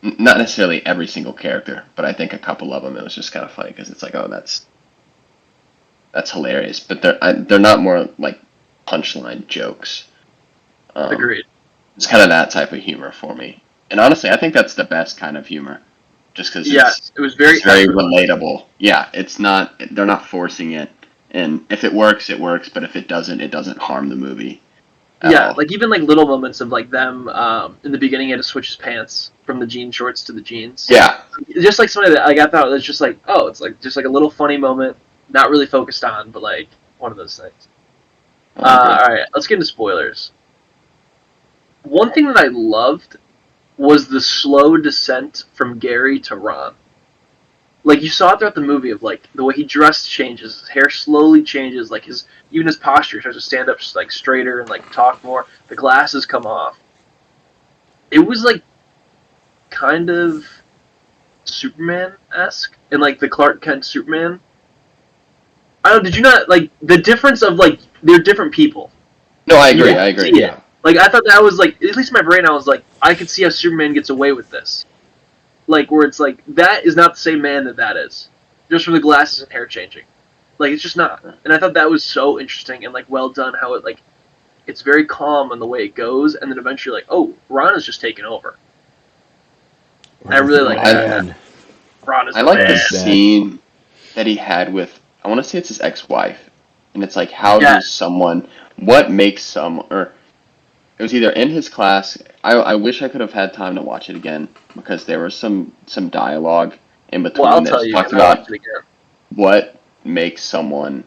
necessarily every single character, but I think a couple of them it was just kind of funny because it's like, oh, that's hilarious. But they're not more like punchline jokes. Agreed. It's kind of that type of humor for me. And honestly, I think that's the best kind of humor, just because Yes, it was it's very very effortless. relatable. Yeah, it's not they're not forcing it, and if it works, it works. But if it doesn't harm the movie at Yeah, all. like even like little moments of like them in the beginning, he had to switch his pants from the jean shorts to the jeans. Yeah, Just like something that like I thought was just like, oh, it's like just like a little funny moment, not really focused on, but like one of those things. I agree. All right, let's get into spoilers. One thing that I loved was the slow descent from Gary to Ron. Like you saw it throughout the movie of like the way he dressed changes, his hair slowly changes, like his even his posture starts to stand up like straighter and like talk more. The glasses come off. It was like kind of Superman esque and like the Clark Kent Superman. I don't know. Did you not like the difference of like they're different people? No, I You agree. can Yeah, I see agree. it. yeah. Like I thought that was like at least in my brain I was like I could see how Superman gets away with this. Like where it's like that is not the same man that is, just from the glasses and hair changing. Like it's just not. And I thought that was so interesting and like well done how it like it's very calm in the way it goes, and then eventually like oh Ron is just taking over. I Ron's really the like that. man. Ron is I the like the man. Ron's bad. scene that he had with, I want to say it's his ex-wife, and it's like, how Yeah. does someone, what makes some, or it was either in his class. I wish I could have had time to watch it again because there was some dialogue in Well, I'll between that tell just you talked because I watched about it again. what makes someone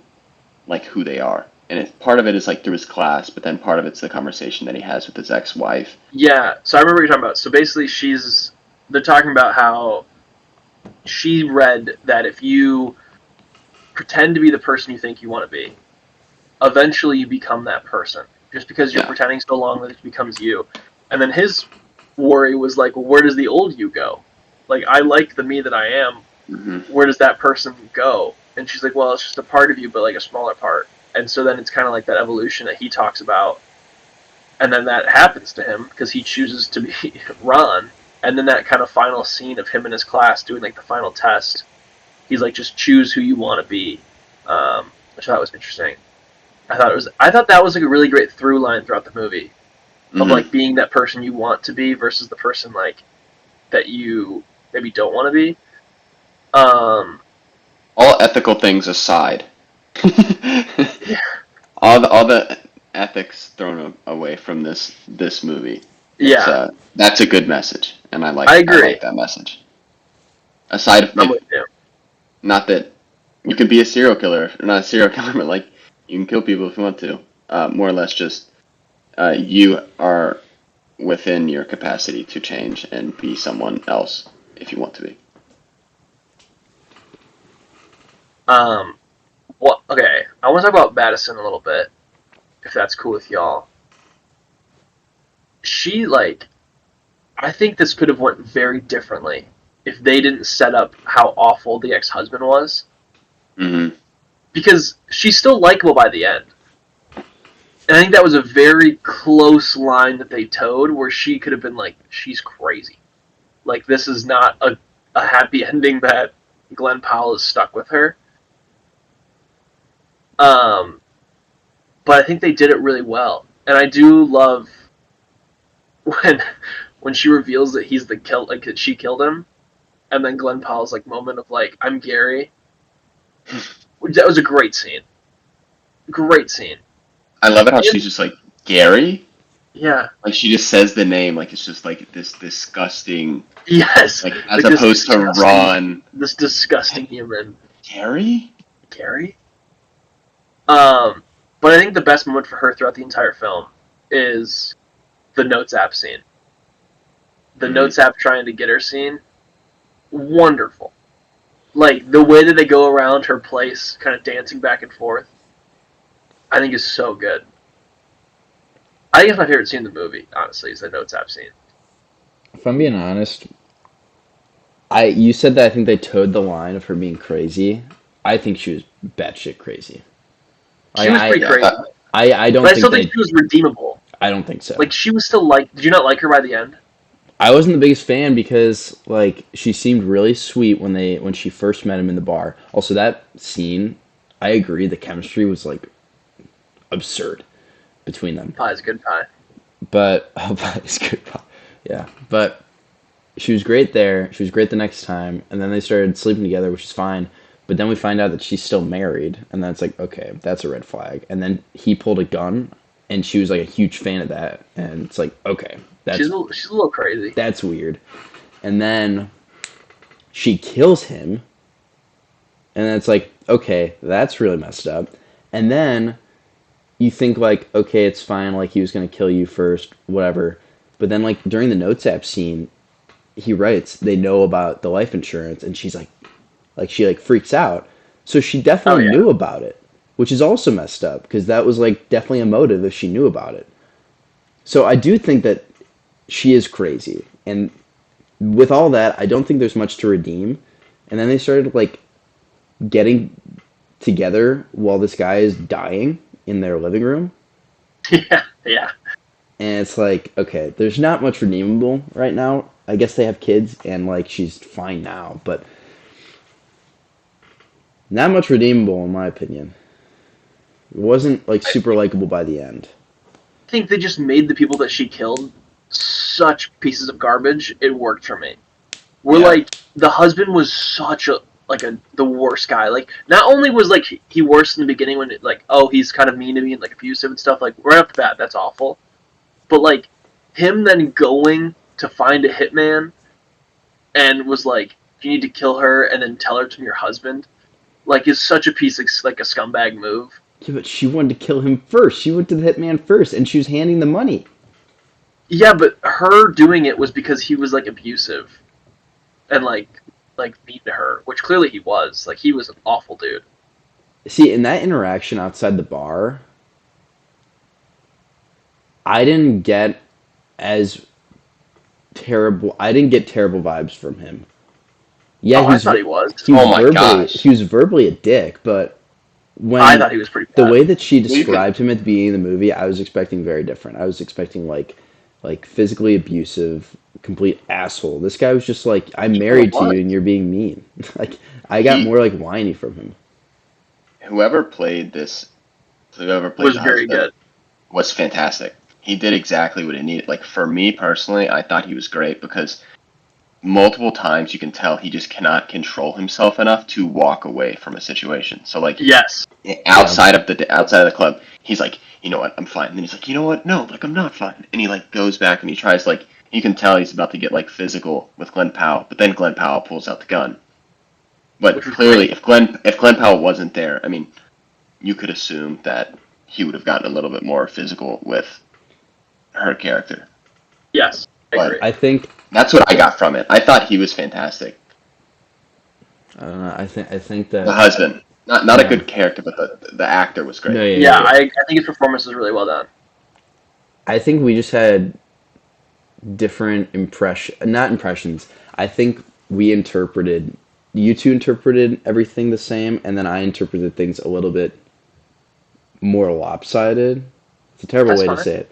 like who they are. And part of it is like through his class, but then part of it's the conversation that he has with his ex-wife. Yeah. So I remember what you're talking about. So basically, they're talking about how she read that if you pretend to be the person you think you want to be, eventually you become that person. Just because you're Yeah. pretending so long that it becomes you. And then his worry was like, well, where does the old you go? Like, I like the me that I am. Hmm. Where does that person go? And she's like, well, it's just a part of you, but like a smaller part. And so then it's kind of like that evolution that he talks about. And then that happens to him because he chooses to be Ron. And then that kind of final scene of him in his class doing like the final test. He's like, just choose who you want to be, which I thought was interesting. I thought that was like a really great through line throughout the movie of Hmm. like being that person you want to be versus the person like that you maybe don't want to be. Um, All ethical things aside, yeah, all the ethics thrown away from this movie. It's yeah, that's a good message, and I I agree. like that message. Aside I'm if with you. not that you can be a serial killer, or not a serial killer, but like you can kill people if you want to. More or less, just you are within your capacity to change and be someone else if you want to be. Um, what? Okay, I want to talk about Madison a little bit, if that's cool with y'all. She like, I think this could have went very differently if they didn't set up how awful the ex-husband was, Hmm. because she's still likable by the end. And I think that was a very close line that they towed where she could have been like, she's crazy. Like, this is not a happy ending that Glenn Powell is stuck with her. Um, but I think they did it really well. And I do love when when she reveals that he's the kill, like that she killed him, and then Glenn Powell's like moment of like, I'm Gary. That was a great scene. Great scene. I love it how And she's just like Gary. yeah, Like she just says the name like it's just like this disgusting, yes, like as like this opposed to disgusting, Ron. this disgusting human, Gary? Gary. Um, but I think the best moment for her throughout the entire film is the notes app scene. The Hmm. notes app trying to get her scene, wonderful. Like the way that they go around her place, kind of dancing back and forth, I think is so good. I think it's my favorite scene in the movie. Honestly, is the notes app scene. If I'm being honest, you said that I think they towed the line of her being crazy. I think she was batshit crazy. I She was pretty I Yeah, crazy, I but don't I think still think they. she was redeemable. I don't think so. Like she was still like. Did you not like her by the end? I wasn't the biggest fan because like she seemed really sweet when she first met him in the bar. Also, that scene, I agree, the chemistry was like absurd between them. Pie's a good pie. But it's good. Yeah, but she was great there. She was great the next time, and then they started sleeping together, which is fine. But then we find out that she's still married, and that's like, okay, that's a red flag. And then he pulled a gun, and she was like a huge fan of that, and it's like, okay, She's a little crazy. that's weird. And then she kills him, and then it's like, okay, that's really messed up. And then you think like, okay, it's fine, like he was gonna kill you first, whatever. But then like during the notes app scene, he writes they know about the life insurance, and she's like she like freaks out. So she Oh definitely yeah. knew about it, which is also messed up because that was like definitely a motive if she knew about it. So I do think that she is crazy, and with all that, I don't think there's much to redeem. And then they started like getting together while this guy is dying in their living room. Yeah, yeah. And it's like, okay, there's not much redeemable right now. I guess they have kids and like she's fine now, but not much redeemable in my opinion. It wasn't like I super likable by the end. think they just made the people that she killed such pieces of garbage. It worked for me. Where Yeah. like the husband was such a the worst guy. Like not only was like he worse in the beginning when it, like oh he's kind of mean to me and like abusive and stuff like right off the bat that's awful. But like him then going to find a hitman and was like you need to kill her and then tell her to your husband like is such a piece of like a scumbag move. Yeah, but she wanted to kill him first. She went to the hitman first, and she was handing the money. Yeah, but her doing it was because he was like abusive and like mean to her, which clearly he was. Like he was an awful dude. See, in that interaction outside the bar, I didn't get as terrible. I didn't get terrible vibes from him. Yeah, Oh, I thought he was. he was Oh my gosh. he was verbally a dick, but I when thought he was pretty the bad. way that she Well, you could- described him at the beginning of the movie, I was expecting very different. I was expecting like physically abusive, complete asshole. This guy was just like, I'm married to was. you and you're being mean. Like I got He- more like whiny from him. Whoever played Was the very husband good. was fantastic. He did exactly what it needed. Like for me personally, I thought he was great because multiple times you can tell he just cannot control himself enough to walk away from a situation. So like Yes. outside of the club, he's like, you know what, I'm fine. And then he's like, you know what, no, like I'm not fine. And he like goes back and he tries like you can tell he's about to get like physical with Glenn Powell, but then Glenn Powell pulls out the gun. But Which was clearly, great. if Glenn Powell wasn't there, I mean, you could assume that he would have gotten a little bit more physical with her character. Yes. I But- agree. I think That's what I got from it. I thought he was fantastic. I don't know. I think that The husband, not Yeah. a good character, but the actor was great. no, Yeah, I think his performance was really well done. I think we just had different not impressions. I think you two interpreted everything the same, and then I interpreted things a little bit more lopsided. It's a terrible That's way to fine. say it.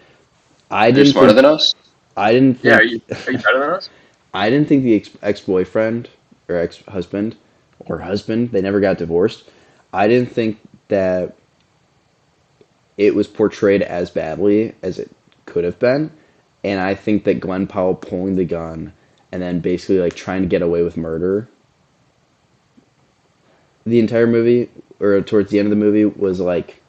I You're didn't smarter think, than us. I didn't Yeah, think, are you better than us? I didn't think the ex-boyfriend or ex-husband or husband, they never got divorced. I didn't think that it was portrayed as badly as it could have been. And I think that Glenn Powell pulling the gun and then basically like trying to get away with murder the entire movie or towards the end of the movie was like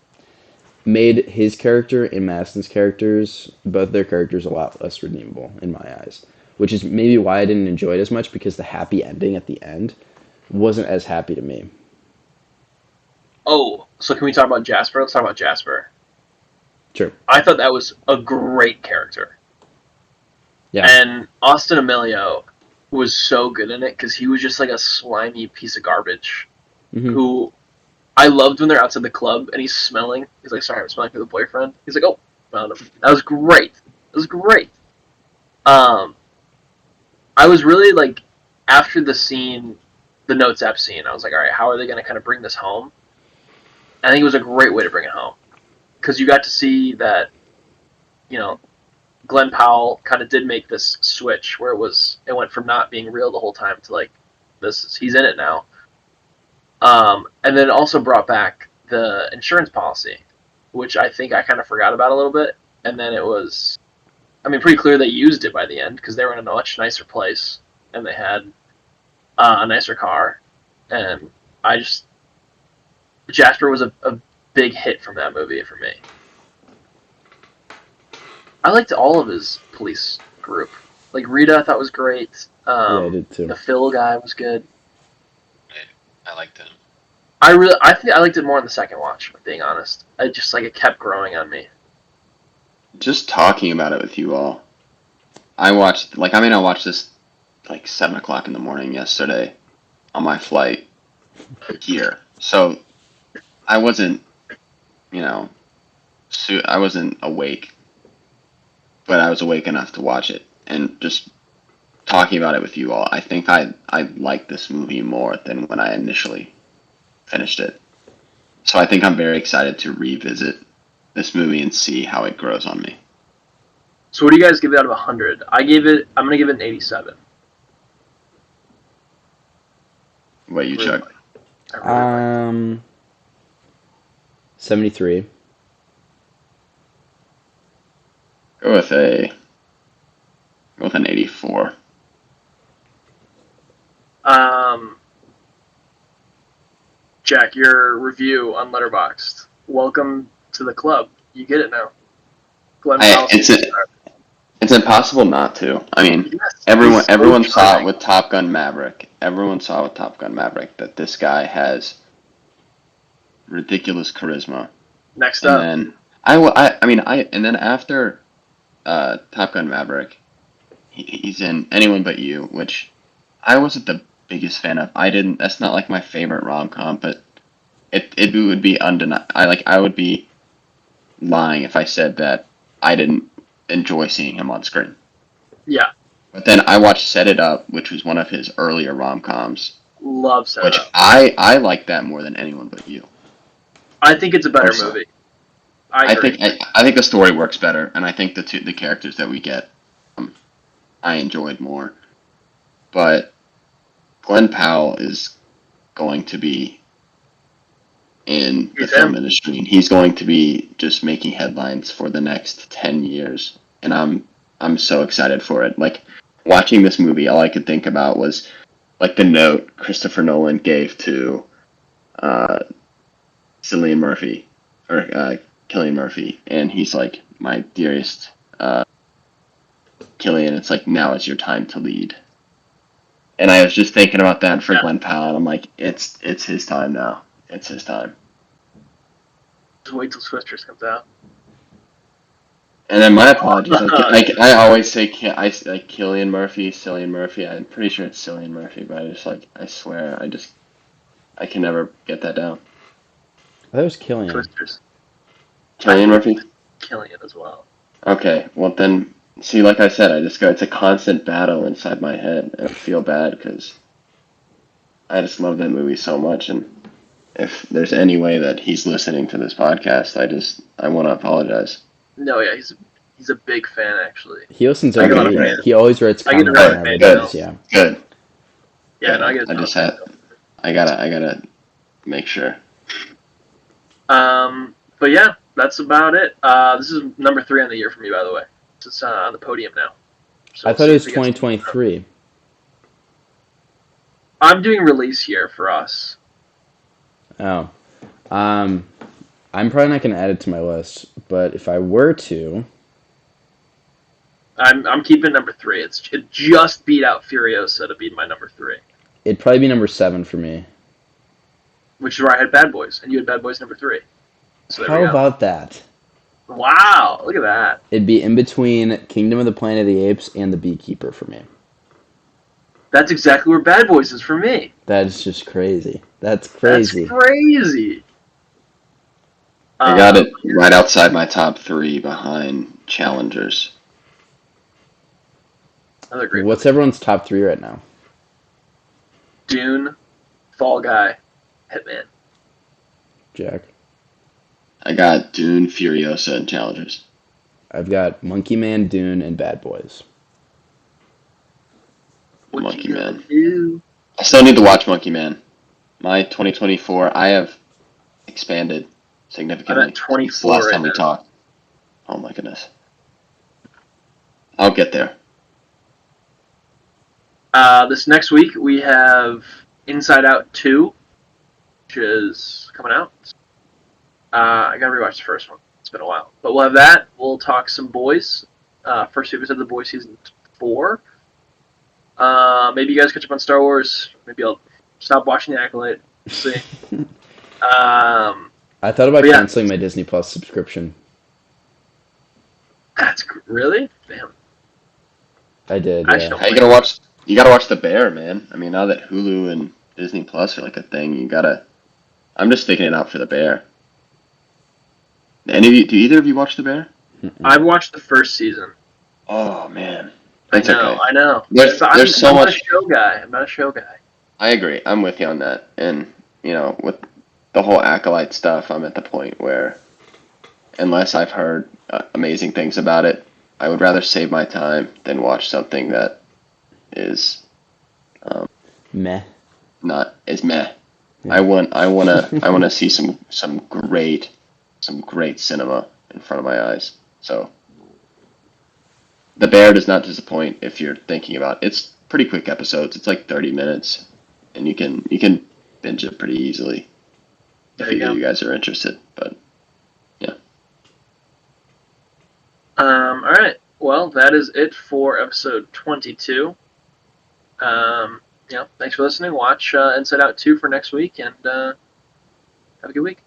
made his character and Madison's characters, both their characters, a lot less redeemable in my eyes. Which is maybe why I didn't enjoy it as much because the happy ending at the end wasn't as happy to me. Oh, so can we talk about Jasper? Let's talk about Jasper. Sure. I thought that was a great character. Yeah. And Austin Emilio was so good in it because he was just like a slimy piece of garbage Mhm. who I loved when they're outside the club and he's smelling. He's like, sorry, I'm smelling for the boyfriend. He's like, oh, found him. That was great. That was great. I was really like, after the scene, the notes app scene, I was like, all right, how are they going to kind of bring this home? I think it was a great way to bring it home because you got to see that, you know, Glenn Powell kind of did make this switch where it went from not being real the whole time to like he's in it now. And then it also brought back the insurance policy, which I think I kind of forgot about a little bit. And then it was I mean, pretty clear they used it by the end because they were in a much nicer place and they had a nicer car. And I just Jasper was a big hit from that movie for me. I liked all of his police group. Like Rita, I thought was great. I did too. The Phil guy was good. I liked him. I think I liked it more in the second watch. If being honest, it kept growing on me. Just talking about it with you all. I watched this like 7 o'clock in the morning yesterday on my flight here. So I wasn't, you know, I wasn't awake, but I was awake enough to watch it. And just talking about it with you all, I think I like this movie more than when I initially finished it. So I think I'm very excited to revisit this movie and see how it grows on me. So what do you guys give it out of 100? I'm gonna give it an 87. What you, Really Chuck? I really liked 73. Go with an 84. it. Jack, your review on Letterboxd. Welcome to the club. You get it now. Glenn Powell. It's impossible not to. I mean, Yes, everyone so saw it charming. with Top Gun Maverick. Everyone saw with Top Gun Maverick that this guy has ridiculous charisma. Next And up, then and then after Top Gun Maverick, he's in Anyone But You, which I wasn't the biggest fan of. That's not like my favorite rom-com, but it would be undeniable. I would be lying if I said that I didn't enjoy seeing him on screen. yeah, But then I watched Set It Up, which was one of his earlier rom-coms, love Set It which Up. I like that more than Anyone But You. I think it's a better Personally. movie. I agree. I think the story works better, and I think the characters that we get, I enjoyed more. But Glenn Powell is going to be in the He's film him. industry, and he's going to be just making headlines for the next 10 years, and I'm so excited for it. Like, watching this movie, all I could think about was like the note Christopher Nolan gave to Cillian Murphy, or Cillian Murphy, and he's like, "My dearest Cillian, it's like, now is your time to lead." And I was just thinking about that for Yeah. Glenn Powell, and I'm like, it's his time now. It's his time. Just wait till Swisters comes out. And then my apologies. I always say Cillian Murphy. I'm pretty sure it's Cillian Murphy, but I swear, I can never get that down. I thought it was Killian. Twisters. Cillian Murphy? Killing it as well. Okay, well then, see, like I said, it's a constant battle inside my head, and I feel bad because I just love that movie so much, and if there's any way that he's listening to this podcast, I want to apologize. No, yeah, he's a big fan actually. He listens I every get it. week. He always writes I get it comments right, on our man. videos. Yeah. Good. Yeah, no, I get it. I just had, I gotta make sure. But yeah, that's about it. This is number 3 on the year for me, by the way. It's on the podium now. So I we'll thought see it was if we get 2023. I'm doing release year for us. Oh. I'm probably not going to add it to my list, but if I were to, I'm keeping number 3. It just beat out Furiosa to be my number 3, it'd probably be number 7 for me. which is where I had Bad Boys, and you had Bad Boys number 3. So there How we go. about that? Wow, look at that. It'd be in between Kingdom of the Planet of the Apes and The Beekeeper for me. That's exactly where Bad Boys is for me. That is just crazy. That's crazy. That's crazy. I got it right outside my top 3 behind Challengers. Another great What's movie. everyone's top 3 right now? Dune, Fall Guy, Hitman. Jack? I got Dune, Furiosa, and Challengers. I've got Monkey Man, Dune, and Bad Boys. What Monkey you Man. gonna do? I still need to watch Monkey Man. My 2024, I have expanded significantly. I'm at 24 Since the last time right we talked. Oh my goodness. I'll get there. This next week we have Inside Out 2, which is coming out. I gotta rewatch the first one. It's been a while. But we'll have that. We'll talk some Boys. First episode of The Boys season 4. Maybe you guys catch up on Star Wars. Maybe I'll stop watching The Acolyte. We'll see. I thought about But yeah. canceling my Disney Plus subscription. Really? Damn. I did. I Yeah. should- How you gonna watch? You gotta watch The Bear, man. I mean, now that Hulu and Disney Plus are like a thing, you gotta. I'm just sticking it out for The Bear. Any of you? Do either of you watch The Bear? I've watched the first season. Oh man, I it's know. okay. I know. There's so I'm not much. a show guy. I'm not a show guy. I agree. I'm with you on that. And with the whole Acolyte stuff, I'm at the point where, unless I've heard amazing things about it, I would rather save my time than watch something that is Meh. not as meh. Yeah. I wanna see some great cinema in front of my eyes. So The Bear does not disappoint if you're thinking about it. It's pretty quick episodes. It's like 30 minutes, and you can binge it pretty easily if There you either go. of you guys are interested. But All right. Well, that is it for episode 22. Thanks for listening. Watch Inside Out 2 for next week, and have a good week.